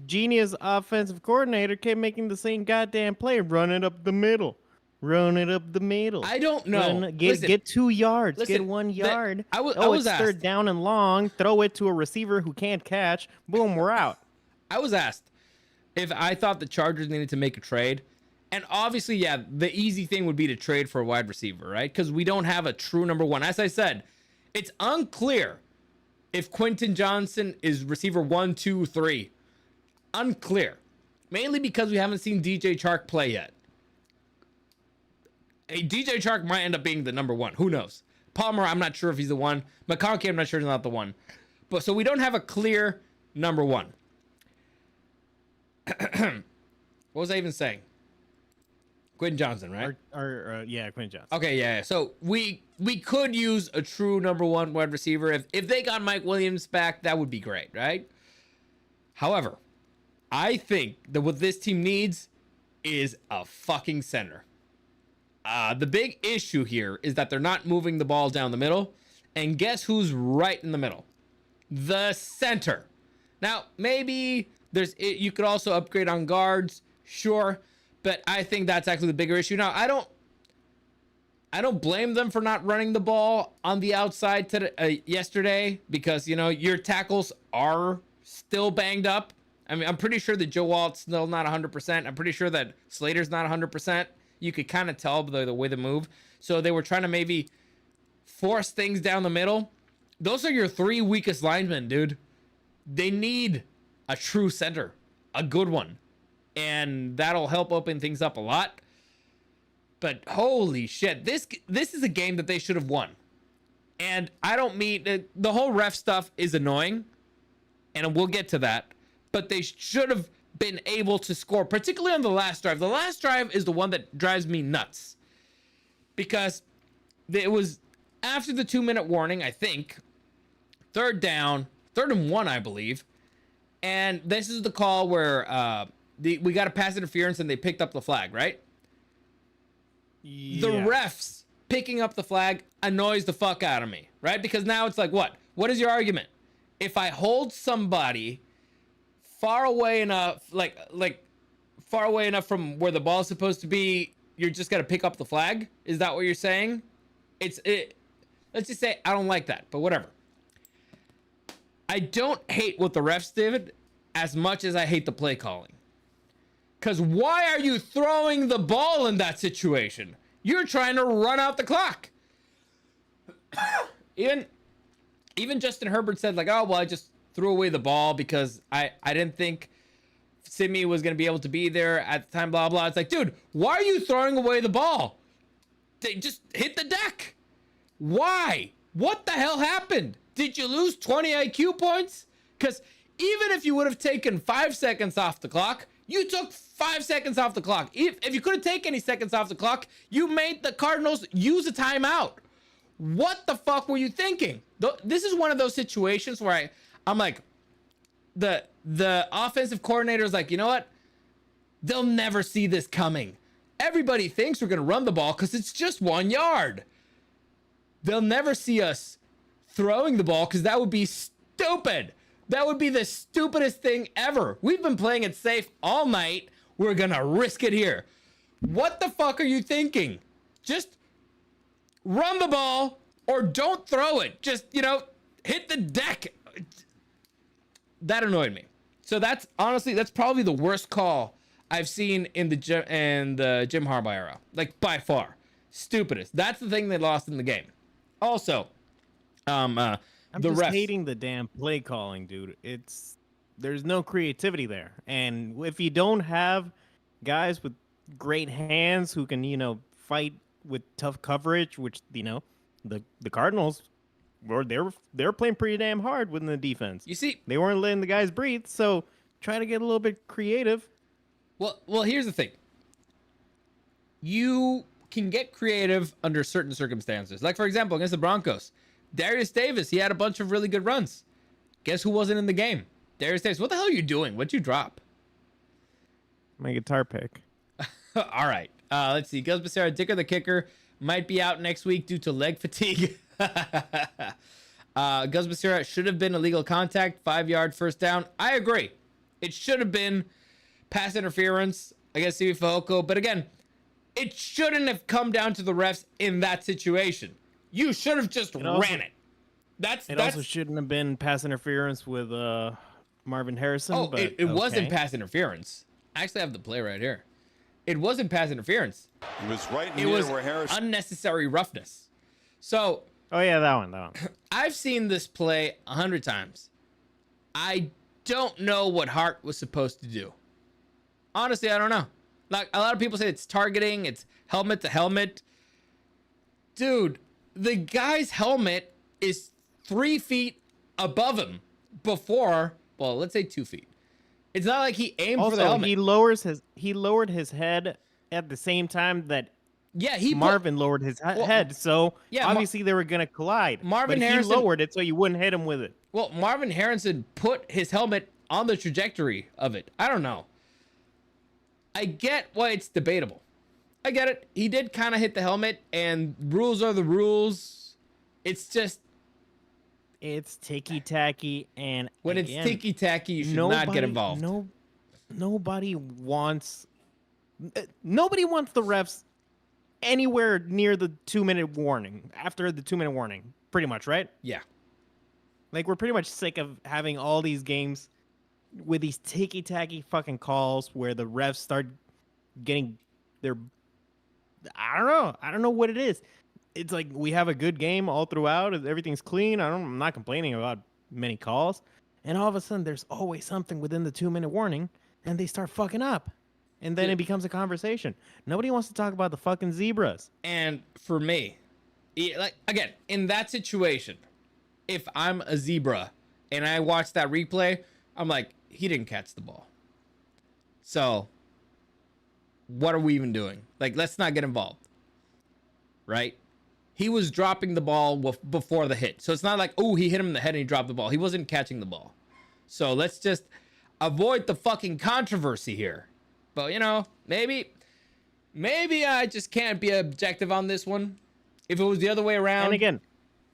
genius offensive coordinator kept making the same goddamn play, run it up the middle. Run it up the middle. I don't know. Get 2 yards. Get 1 yard. I was asked. Third down and long. Throw it to a receiver who can't catch. Boom, we're out. I was asked if I thought the Chargers needed to make a trade. And obviously, yeah, the easy thing would be to trade for a wide receiver, right? Because we don't have a true number 1. As I said, it's unclear if Quentin Johnson is receiver 1, 2, 3. Unclear. Mainly because we haven't seen DJ Chark play yet. Hey, DJ Chark might end up being the number 1. Who knows? Palmer, I'm not sure if he's the one. McConkey, I'm not sure he's not the one. But so we don't have a clear number 1. What was I even saying? Quentin Johnson, right? Yeah, Quentin Johnson. Okay, yeah. So we could use a true number 1 wide receiver. If they got Mike Williams back, that would be great, right? However, I think that what this team needs is a fucking center. The big issue here is that they're not moving the ball down the middle. And guess who's right in the middle? The center. Now, maybe you could also upgrade on guards, sure. But I think that's actually the bigger issue. Now, I don't blame them for not running the ball on the outside yesterday because, you know, your tackles are still banged up. I mean, I'm pretty sure that Joe Walt's still not 100%. I'm pretty sure that Slater's not 100%. You could kind of tell by the way they move. So they were trying to maybe force things down the middle. Those are your 3 weakest linemen, dude. They need a true center, a good one. And that'll help open things up a lot. But holy shit, this is a game that they should have won. And I don't mean the whole ref stuff is annoying, and we'll get to that. But they should have been able to score, particularly on the last drive. The last drive is the one that drives me nuts because it was after the 2-minute warning, I think. 3rd and 1, I believe. And this is the call where we got a pass interference and they picked up the flag, right? Yeah. The refs picking up the flag annoys the fuck out of me, right? Because now it's like, what? What is your argument? If I hold somebody far away enough, like far away enough from where the ball is supposed to be, you're just gonna pick up the flag? Is that what you're saying? Let's just say I don't like that, but whatever. I don't hate what the refs did as much as I hate the play calling. Because why are you throwing the ball in that situation? You're trying to run out the clock. Even Justin Herbert said, like, oh, well, I just threw away the ball because I didn't think Simi was going to be able to be there at the time, blah, blah. It's like, dude, why are you throwing away the ball? They just hit the deck. Why? What the hell happened? Did you lose 20 IQ points? Because even if you would have taken 5 seconds off the clock, you took 5 seconds off the clock. If you couldn't take any seconds off the clock, you made the Cardinals use a timeout. What the fuck were you thinking? This is one of those situations where I'm like, the offensive coordinator is like, you know what? They'll never see this coming. Everybody thinks we're going to run the ball because it's just 1 yard. They'll never see us throwing the ball because that would be stupid. That would be the stupidest thing ever. We've been playing it safe all night. We're going to risk it here. What the fuck are you thinking? Just run the ball or don't throw it. Just, hit the deck. That annoyed me. So that's probably the worst call I've seen in the Jim Harbaugh era. Like, by far. Stupidest. That's the thing they lost in the game. Also, I'm the just refs. hating the damn play calling, dude. There's no creativity there, and if you don't have guys with great hands who can, fight with tough coverage, which the Cardinals they were playing pretty damn hard within the defense. You see, They weren't letting the guys breathe, so try to get a little bit creative. well, here's the thing. You can get creative under certain circumstances. Like, for example, against the Broncos, Darius Davis, he had a bunch of really good runs. Guess who wasn't in the game? Darius Davis. What the hell are you doing? What'd you drop? My guitar pick. All right. Let's see. Gus Becerra, Dicker the kicker, might be out next week due to leg fatigue. Gus Becerra should have been illegal contact, 5-yard first down. I agree. It should have been pass interference against Stevie Fehoko. But again, it shouldn't have come down to the refs in that situation. You should have just ran it. That's also shouldn't have been pass interference with Marvin Harrison. Oh, but it wasn't pass interference. I actually have the play right here. It wasn't pass interference. It was right It near was where Harrison. unnecessary roughness. So Oh yeah, that one. I've seen this play 100 times. I don't know what Hart was supposed to do. Honestly, I don't know. Like, a lot of people say it's targeting, it's helmet to helmet. Dude, the guy's helmet is 3 feet above him before, well, let's say 2 feet. It's not like he aimed for the Also, helmet. he lowered his head at the same time that Yeah, Marvin lowered his head, so yeah, obviously they were gonna collide. Marvin but Harrison- he lowered it so you wouldn't hit him with it. Well, Marvin Harrison put his helmet on the trajectory of it. I don't know. I get why it's debatable. I get it. He did kind of hit the helmet, and rules are the rules. It's just It's ticky tacky, and when again, it's ticky tacky, you should not get involved. Nobody wants the refs anywhere near the 2-minute warning. After the 2-minute warning, pretty much, right? Yeah. Like, we're pretty much sick of having all these games with these ticky-tacky fucking calls where the refs start getting their... I don't know what it is. It's like we have a good game all throughout. Everything's clean. I'm not complaining about many calls. And all of a sudden, there's always something within the 2-minute warning, and they start fucking up. And then it becomes a conversation. Nobody wants to talk about the fucking zebras. And for me, like, again, in that situation, if I'm a zebra and I watch that replay, I'm like, he didn't catch the ball. So what are we even doing? Like, let's not get involved. Right? He was dropping the ball before the hit. So it's not like, oh, he hit him in the head and he dropped the ball. He wasn't catching the ball. So let's just avoid the fucking controversy here. But, maybe I just can't be objective on this one. If it was the other way around. And again,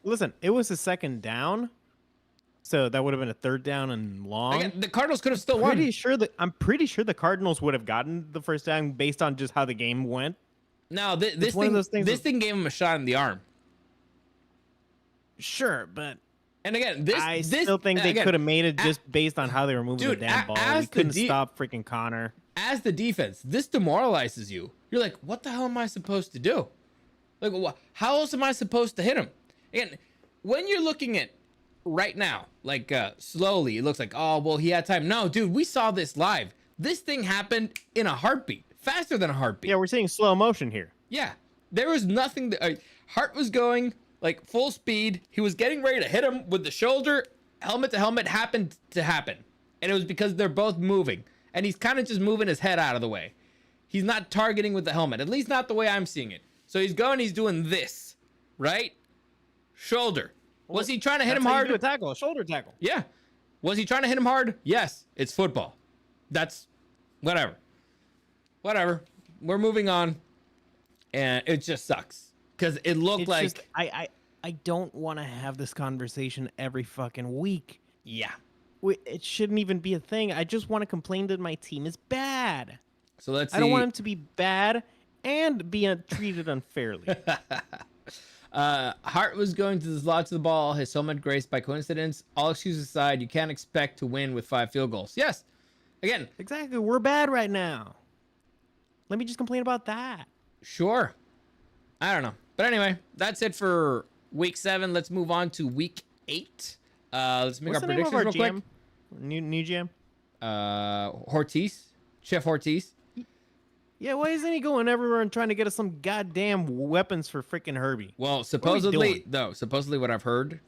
listen, it was a second down. So that would have been a third down and long. Again, the Cardinals could have still won. I'm pretty sure the Cardinals would have gotten the first down based on just how the game went. No, this thing gave him a shot in the arm. Sure, but and again, I still think they could have made it just based on how they were moving the damn ball. We couldn't stop freaking Connor. As the defense, this demoralizes you. You're like, what the hell am I supposed to do? Like, how else am I supposed to hit him? Again, when you're looking at right now, like slowly, it looks like, oh, well, he had time. No, dude, we saw this live. This thing happened in a heartbeat, faster than a heartbeat. Yeah, we're seeing slow motion here. Yeah, there was nothing. Hart was going like full speed. He was getting ready to hit him with the shoulder. Helmet to helmet happened to happen. And it was because they're both moving. And he's kind of just moving his head out of the way. He's not targeting with the helmet, at least not the way I'm seeing it. So he's going, he's doing this, right? Shoulder. Was he trying to hit him hard? Do a tackle, a shoulder tackle. Yeah. Was he trying to hit him hard? Yes. It's football. That's whatever. Whatever. We're moving on. And it just sucks. Because it looked like... Just, I don't want to have this conversation every fucking week. Yeah. It shouldn't even be a thing. I just want to complain that my team is bad. So let's see. I don't want him to be bad and be treated unfairly. Hart was going to the slot to the ball. His helmet graced by coincidence. All excuses aside, you can't expect to win with 5 field goals. Yes. Again. Exactly. We're bad right now. Let me just complain about that. Sure. I don't know. But anyway, that's it for week 7. Let's move on to week 8. Let's make What's our the name of predictions our real GM? New GM? quick. Hortiz, Chef Hortiz. Yeah, why isn't he going everywhere and trying to get us some goddamn weapons for freaking Herbie? Well, What are we supposedly, doing? supposedly what I've heard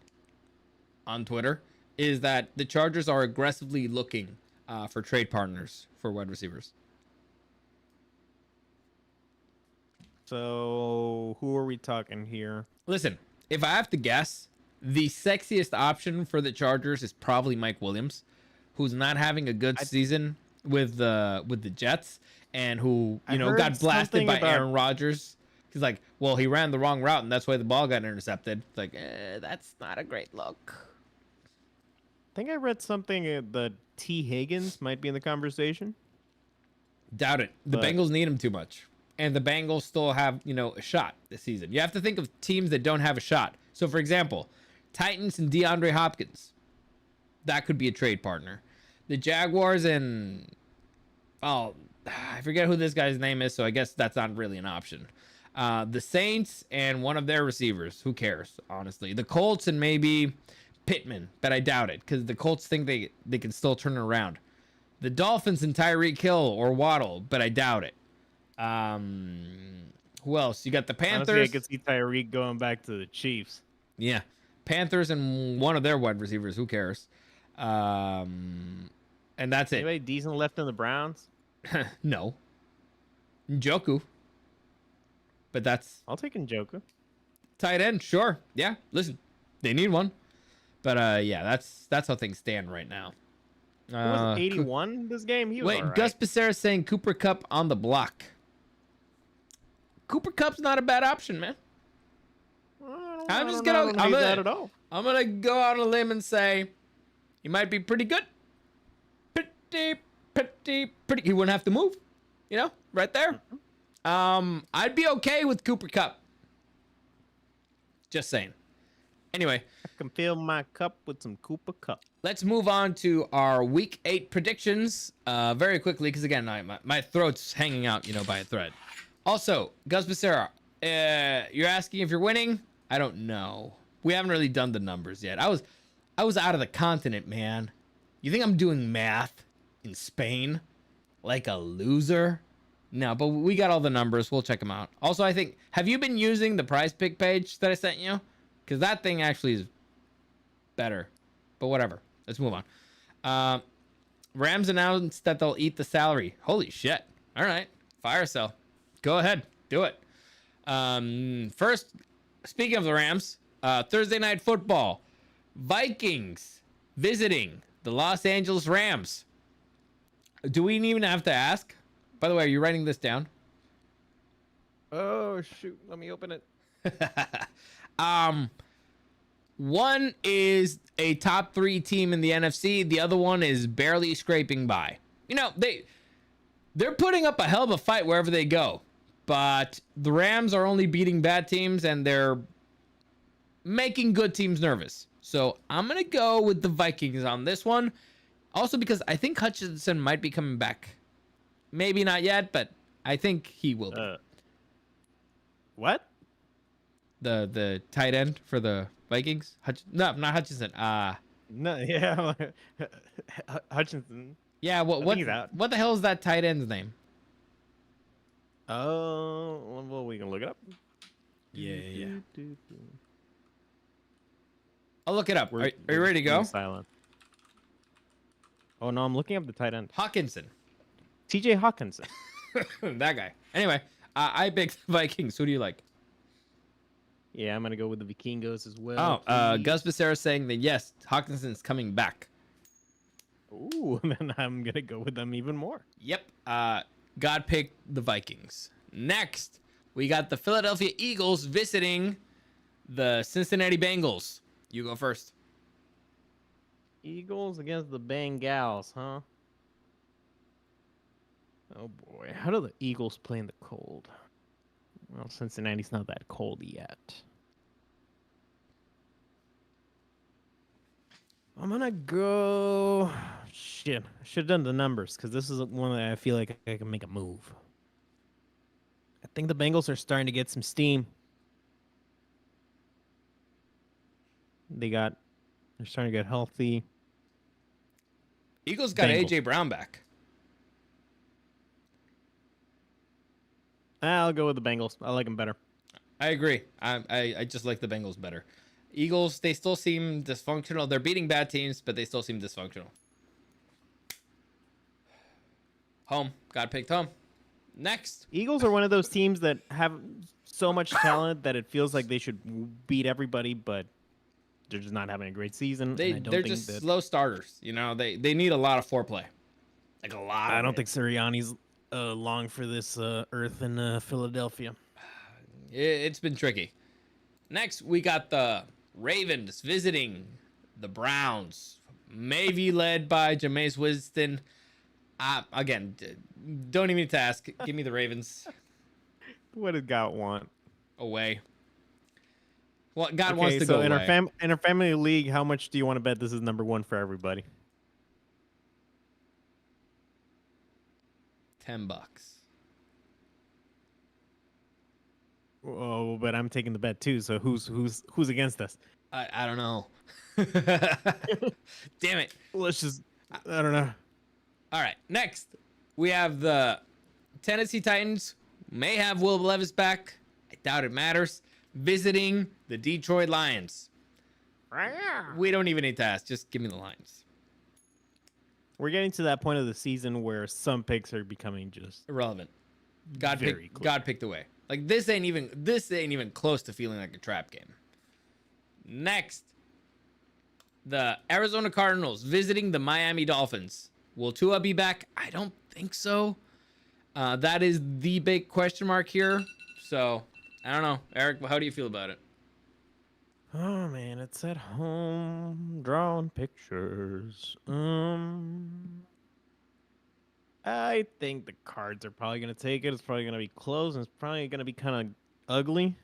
on Twitter is that the Chargers are aggressively looking for trade partners for wide receivers. So who are we talking here? Listen, if I have to guess, the sexiest option for the Chargers is probably Mike Williams, who's not having a good season with the Jets, and who I got heard blasted something by about- Aaron Rodgers. He's like, well, he ran the wrong route, and that's why the ball got intercepted. It's like, that's not a great look. I think I read something that T. Higgins might be in the conversation. Doubt it. The But- Bengals need him too much. And the Bengals still have, a shot this season. You have to think of teams that don't have a shot. So, for example, Titans and DeAndre Hopkins. That could be a trade partner. The Jaguars and... Oh, I forget who this guy's name is, so I guess that's not really an option. The Saints and one of their receivers. Who cares, honestly? The Colts and maybe Pittman, but I doubt it, because the Colts think they can still turn it around. The Dolphins and Tyreek Hill or Waddle, but I doubt it. Who else? You got the Panthers. Honestly, I could see Tyreek going back to the Chiefs. Yeah. Panthers and one of their wide receivers. Who cares? And that's it. Anybody decent left in the Browns? No. Njoku. But that's I'll take Njoku. tight end. Sure. Yeah. Listen, they need one. But yeah, that's how things stand right now. Who was 81 this game? He was Wait, all right. Gus Becerra saying Cooper Kupp on the block. Cooper Kupp's not a bad option, man. I'm just gonna hate that at all. I'm gonna go out on a limb and say he might be pretty good. Pretty. He wouldn't have to move, right there. I'd be okay with Cooper Kupp. Just saying. Anyway, I can fill my cup with some Cooper Kupp. let's move on to our week 8 predictions very quickly, because again, my throat's hanging out, by a thread. Also, Gus Becerra, you're asking if you're winning? I don't know. We haven't really done the numbers yet. I was out of the continent, man. You think I'm doing math in Spain like a loser? No, but we got all the numbers. We'll check them out. Also, I think, have you been using the Prize Pick page that I sent you? Because that thing actually is better. But whatever. Let's move on. Rams announced that they'll eat the salary. Holy shit. All right. Fire sale. Go ahead. Do it. First, speaking of the Rams, Thursday Night Football. Vikings visiting the Los Angeles Rams. Do we even have to ask? By the way, are you writing this down? Oh, shoot. Let me open it. One is a top 3 team in the NFC. The other one is barely scraping by. They're putting up a hell of a fight wherever they go. But the Rams are only beating bad teams, and they're making good teams nervous. So I'm going to go with the Vikings on this one. Also because I think Hutchinson might be coming back. Maybe not yet, but I think he will be. What? The tight end for the Vikings? No, not Hutchinson. No, yeah. Hutchinson. Yeah, think he's out. what the hell is that tight end's name? Oh, well, we can look it up. Yeah. I'll look it up. Are you ready to go? Silent. Oh, no, I'm looking up the tight end. Hawkinson. TJ Hawkinson. That guy. Anyway, I picked the Vikings. Who do you like? Yeah, I'm going to go with the Vikingos as well. Gus Becerra saying that yes, Hawkinson's coming back. Ooh, then I'm going to go with them even more. Yep. God picked the Vikings. Next, we got the Philadelphia Eagles visiting the Cincinnati Bengals. You go first. Eagles against the Bengals, huh? Oh, boy. How do the Eagles play in the cold? Well, Cincinnati's not that cold yet. I'm going to go... Shit. I should have done the numbers, because this is one that I feel like I can make a move. I think the Bengals are starting to get some steam. They're starting to get healthy. Eagles got Bengals. AJ Brown back. I'll go with the Bengals. I like them better. I agree. I just like the Bengals better. Eagles, they still seem dysfunctional. They're beating bad teams, but they still seem dysfunctional. Home. Got picked home. Next. Eagles are one of those teams that have so much talent that it feels like they should beat everybody, but they're just not having a great season. They're just slow starters. You know, they need a lot of foreplay. Like a lot. I don't think Sirianni's long for this earth in Philadelphia. It's been tricky. Next, we got the Ravens visiting the Browns. Maybe led by Jameis Winston. Again, don't even need to ask. Give me the Ravens. What did God want? Away. Well, God wants to go in away. In our family league, how much do you want to bet this is number one for everybody? $10. Oh, but I'm taking the bet too. So who's against us? I don't know. Damn it. Let's just I don't know. All right. Next, we have the Tennessee Titans. May have Will Levis back. I doubt it matters. Visiting the Detroit Lions. We don't even need to ask. Just give me the Lions. We're getting to that point of the season where some picks are becoming just Irrelevant. God picked away. Like this ain't even close to feeling like a trap game. Next, the Arizona Cardinals visiting the Miami Dolphins. Will Tua be back? I don't think so. That is the big question mark here. So I don't know, Eric. How do you feel about it? Oh man, it's at home drawing pictures. I think the Cards are probably gonna take it. It's probably gonna be close, and it's probably gonna be kind of ugly.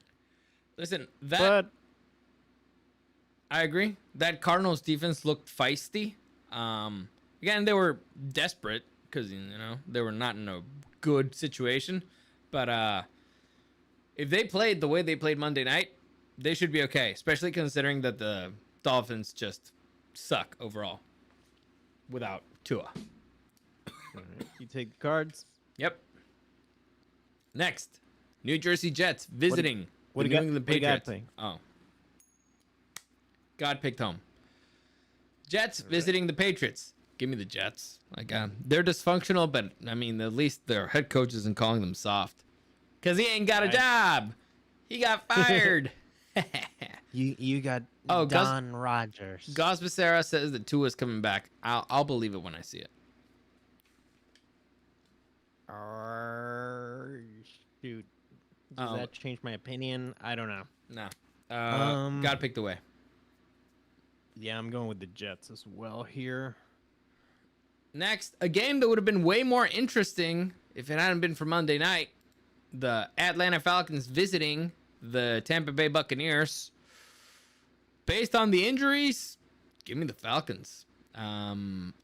Listen, But I agree. That Cardinals defense looked feisty. Again, they were desperate because they were not in a good situation. But if they played the way they played Monday night, they should be okay. Especially considering that the Dolphins just suck overall without Tua. you take the Cards. Yep. Next, New Jersey Jets visiting what the do you New got- England what do you got Patriots. playing? Oh. God picked home. Jets visiting the Patriots. Give me the Jets. Like they're dysfunctional, but I mean at least their head coach isn't calling them soft. Cause he ain't got a job. He got fired. You got Oh, Don Rogers. Gus Becerra says that Tua's coming back. I'll believe it when I see it. Shoot. Does that change my opinion? I don't know. No. God picked away. Yeah, I'm going with the Jets as well here. Next, a game that would have been way more interesting if it hadn't been for Monday night. The Atlanta Falcons visiting the Tampa Bay Buccaneers. Based on the injuries, give me the Falcons. I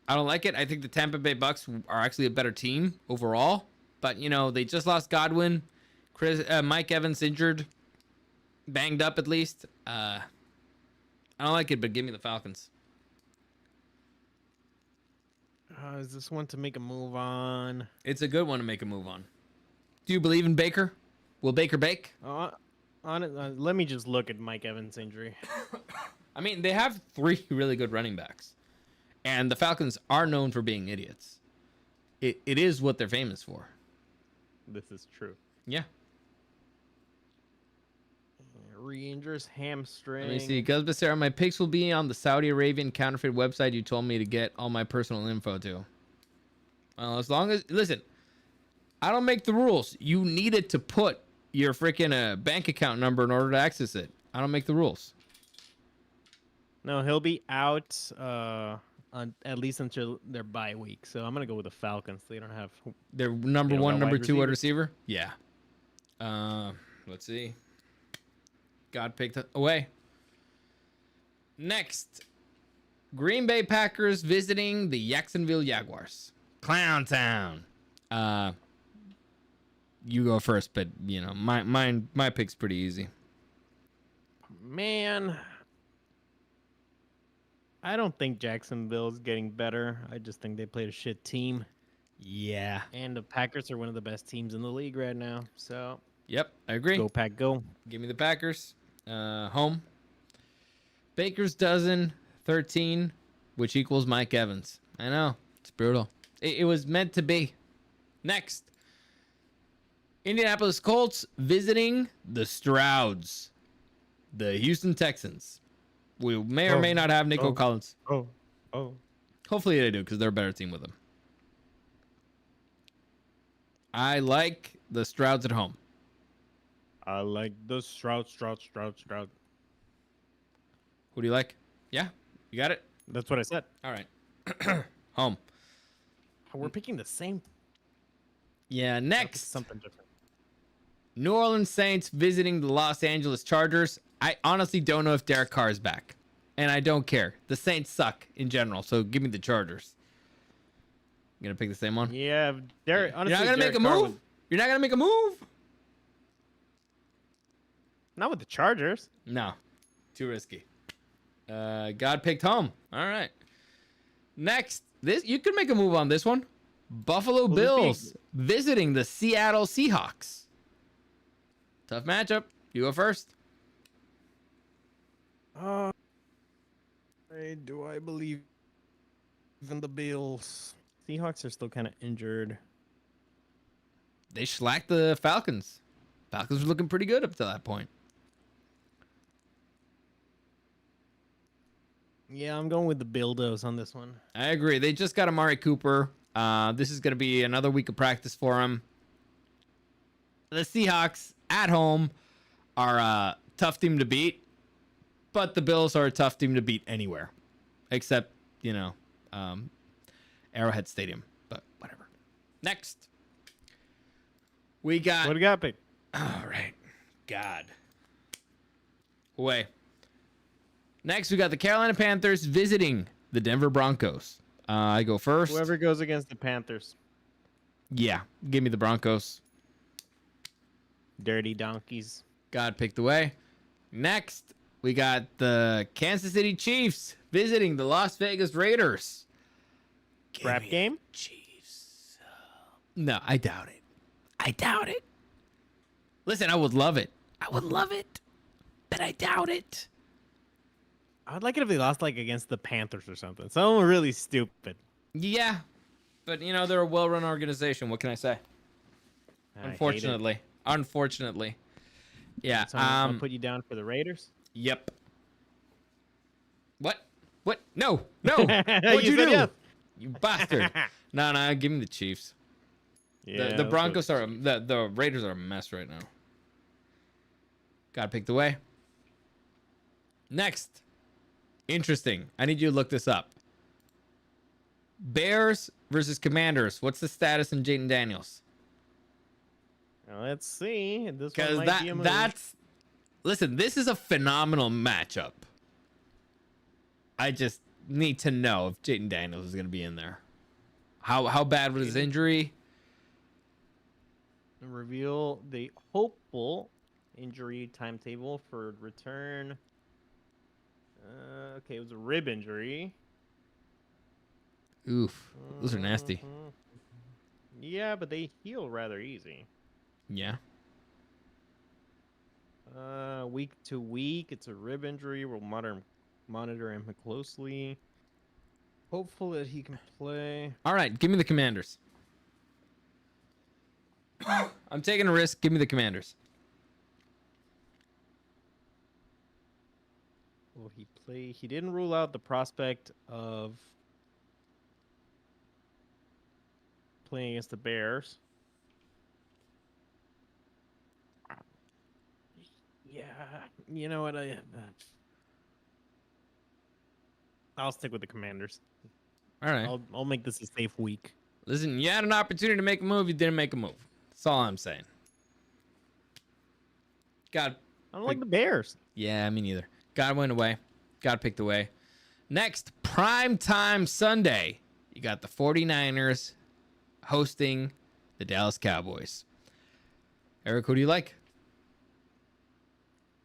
don't like it. I think the Tampa Bay Bucks are actually a better team overall. But, they just lost Godwin. Mike Evans injured. Banged up at least. I don't like it, but give me the Falcons. Is this one to make a move on? It's a good one to make a move on. Do you believe in Baker? Will Baker bake? Let me just look at Mike Evans' injury. I mean, they have 3 really good running backs. And the Falcons are known for being idiots. It is what they're famous for. This is true. Yeah. Re-injures hamstring. Let me see. Gus Becerra, my picks will be on the Saudi Arabian counterfeit website you told me to get all my personal info to. Well, as long as... Listen, I don't make the rules. You needed to put your freaking bank account number in order to access it. I don't make the rules. No, he'll be out at least until their bye week. So I'm going to go with the Falcons. They don't have... Their number They don't one, got number wide 2 wide receivers? receiver? Yeah. Let's see. God picked away. Next, Green Bay Packers visiting the Jacksonville Jaguars. Clown Town. You go first, but my pick's pretty easy. Man, I don't think Jacksonville's getting better. I just think they played a shit team. Yeah. And the Packers are one of the best teams in the league right now. So Yep, I agree. go Pack, go. Give me the Packers. Home. Baker's dozen, 13, which equals Mike Evans. I know. It's brutal. It was meant to be. Next. Indianapolis Colts visiting the Strouds. The Houston Texans. We may or may not have Nico Collins. Oh. Hopefully they do, because they're a better team with him. I like the Strouds at home. I like the Stroud. Who do you like? Yeah, you got it? That's what I said. All right. Home. We're picking the same. Yeah, next. Something different. New Orleans Saints visiting the Los Angeles Chargers. I honestly don't know if Derek Carr is back. And I don't care. The Saints suck in general, so give me the Chargers. You gonna pick the same one? Yeah, Derek. Honestly, You're not gonna make a move? You're not gonna make a move? Not with the Chargers. No. Too risky. God picked home. All right. Next. This you could make a move on this one. Buffalo Bills visiting the Seattle Seahawks. Tough matchup. You go first. Do I believe in the Bills? Seahawks are still kind of injured. They shellacked the Falcons. Falcons were looking pretty good up to that point. Yeah, I'm going with the Bildos on this one. I agree. They just got Amari Cooper. This is going to be another week of practice for him. The Seahawks at home are a tough team to beat, but the Bills are a tough team to beat anywhere, except, Arrowhead Stadium, but whatever. Next. We got... What do you got, pick? All right. God. Away. Next, we got the Carolina Panthers visiting the Denver Broncos. I go first. Whoever goes against the Panthers. Yeah, give me the Broncos. Dirty donkeys. God picked away. Next, we got the Kansas City Chiefs visiting the Las Vegas Raiders. Rap game? Chiefs. No, I doubt it. I doubt it. Listen, I would love it. I would love it, but I doubt it. I'd like it if they lost against the Panthers or something. Someone really stupid. Yeah, but they're a well-run organization. What can I say? Unfortunately. Yeah. So I'll put you down for the Raiders. Yep. What? No. What'd you do? Yes. You bastard. No, give me the Chiefs. Yeah, The Broncos are the Raiders are a mess right now. Gotta pick the way. Next. Interesting. I need you to look this up. Bears versus Commanders. What's the status in Jaden Daniels? Let's see. This Because one might be a move. listen, this is a phenomenal matchup. I just need to know if Jaden Daniels is going to be in there. How bad was his injury? Reveal the hopeful injury timetable for return. Okay, it was a rib injury. Oof, those are nasty. Yeah, but they heal rather easy. Yeah. Week to week, it's a rib injury. We'll monitor him closely. Hopeful that he can play. All right, give me the Commanders. I'm taking a risk. Give me the Commanders. Will he play? He didn't rule out the prospect of playing against the Bears. Yeah, you know what? I'll stick with the Commanders. All right. I'll make this a safe week. Listen, you had an opportunity to make a move. You didn't make a move. That's all I'm saying. God. I don't like the Bears. Yeah, me neither. God went away. God picked away. Next, prime time Sunday. You got the 49ers hosting the Dallas Cowboys. Eric, who do you like?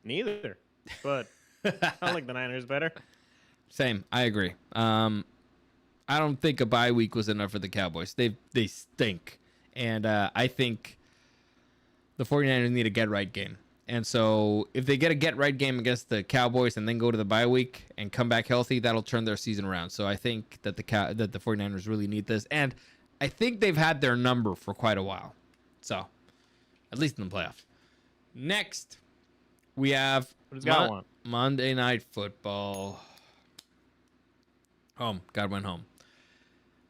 Neither. But I like the Niners better. Same. I agree. I don't think a bye week was enough for the Cowboys. They stink. And I think the 49ers need a get-right game. And so if they get a get-right game against the Cowboys and then go to the bye week and come back healthy, that'll turn their season around. So I think that the 49ers really need this. And I think they've had their number for quite a while. So at least in the playoffs. Next, we have Monday Night Football. Home. God went home.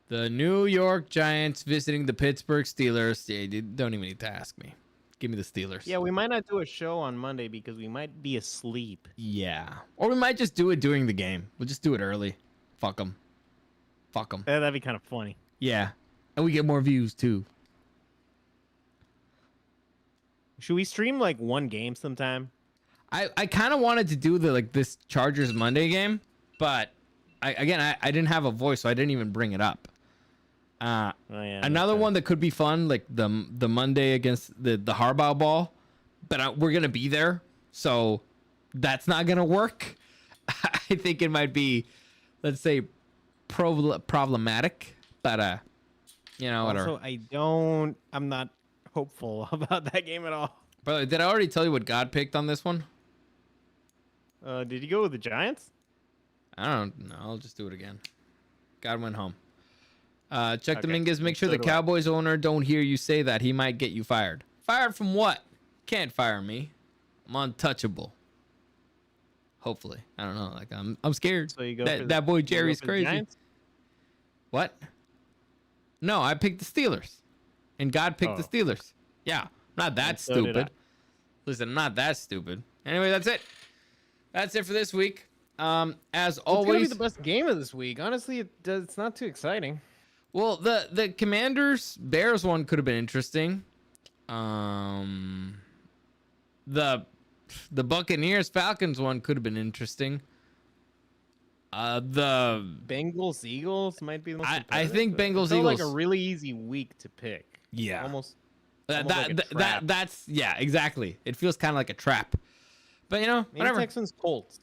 The New York Giants visiting the Pittsburgh Steelers. Yeah, you don't even need to ask me. Give me the Steelers. Yeah, we might not do a show on Monday because we might be asleep. Yeah. Or we might just do it during the game. We'll just do it early. Fuck them. Fuck them. That'd be kind of funny. Yeah. And we get more views, too. Should we stream, like, one game sometime? I kind of wanted to do this Chargers Monday game, but I didn't have a voice, so I didn't even bring it up. Another one that could be fun, like the Monday against the Harbaugh ball, but we're gonna be there, so that's not gonna work. I think it might be, let's say, problematic, but whatever. Also, I'm not hopeful about that game at all. But did I already tell you what God picked on this one? Did you go with the Giants? I don't know. I'll just do it again. God went home. Chuck Dominguez, make sure the Cowboys owner don't hear you say that. He might get you fired. Fired from what? Can't fire me. I'm untouchable. Hopefully. I don't know. Like I'm scared. So you go that boy Jerry's crazy. What? No, I picked the Steelers. And God picked the Steelers. Yeah. Not that stupid. Listen, I'm not that stupid. Anyway, that's it. That's it for this week. As always, it's gonna be the best game of this week. Honestly, it's not too exciting. Well, the Commanders Bears one could have been interesting. The Buccaneers Falcons one could have been interesting. The Bengals Eagles might be the most I think Bengals Eagles like a really easy week to pick. Yeah, almost that's exactly. It feels kind of like a trap. But maybe whatever. Texans Colts.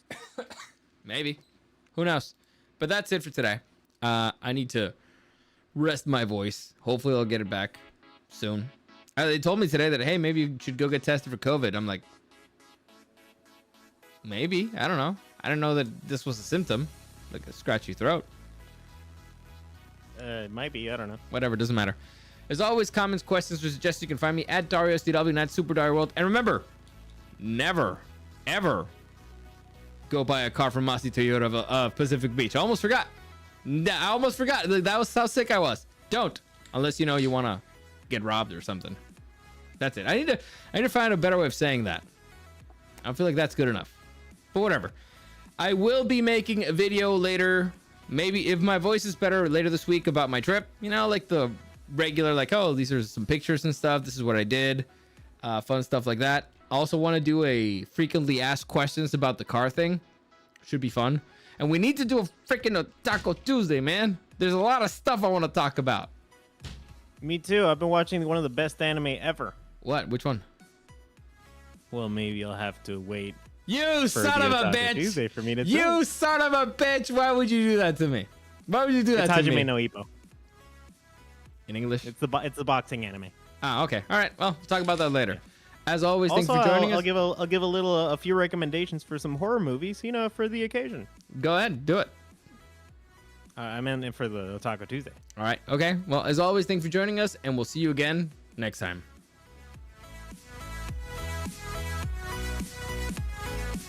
Maybe. Who knows? But that's it for today. I need to rest my voice. Hopefully I'll get it back soon. They told me today that, hey, maybe you should go get tested for COVID. I'm like, maybe. I don't know. I didn't know that this was a symptom, like a scratchy throat. It might be. I don't know. Whatever. Doesn't matter. As always, comments, questions, or suggestions, you can find me at DarioSDW, not Super Dario World. And remember, never, ever go buy a car from Masi Toyota of Pacific Beach. I almost forgot. That was how sick I was. Don't, unless you want to get robbed or something. That's it. I need to find a better way of saying that. I feel like that's good enough. But whatever. I will be making a video later, maybe if my voice is better, later this week about my trip. Like the regular, like, oh, these are some pictures and stuff. This is what I did. Fun stuff like that. I also want to do a frequently asked questions about the car thing. Should be fun. And we need to do a freaking Taco Tuesday, man. There's a lot of stuff I want to talk about. Me too. I've been watching one of the best anime ever. What? Which one? Well, maybe I'll have to wait. You son of a bitch! Tuesday for me to you son of a bitch! Why would you do that to me? Why would you do that to me? Hajime no Ippo. In English? It's the boxing anime. Ah, okay. All right. Well, we'll talk about that later. As always, thanks for joining us. I'll give a few recommendations for some horror movies, for the occasion. Go ahead, do it. I meant for the Taco Tuesday. All right. Okay. Well, as always, thanks for joining us, and we'll see you again next time.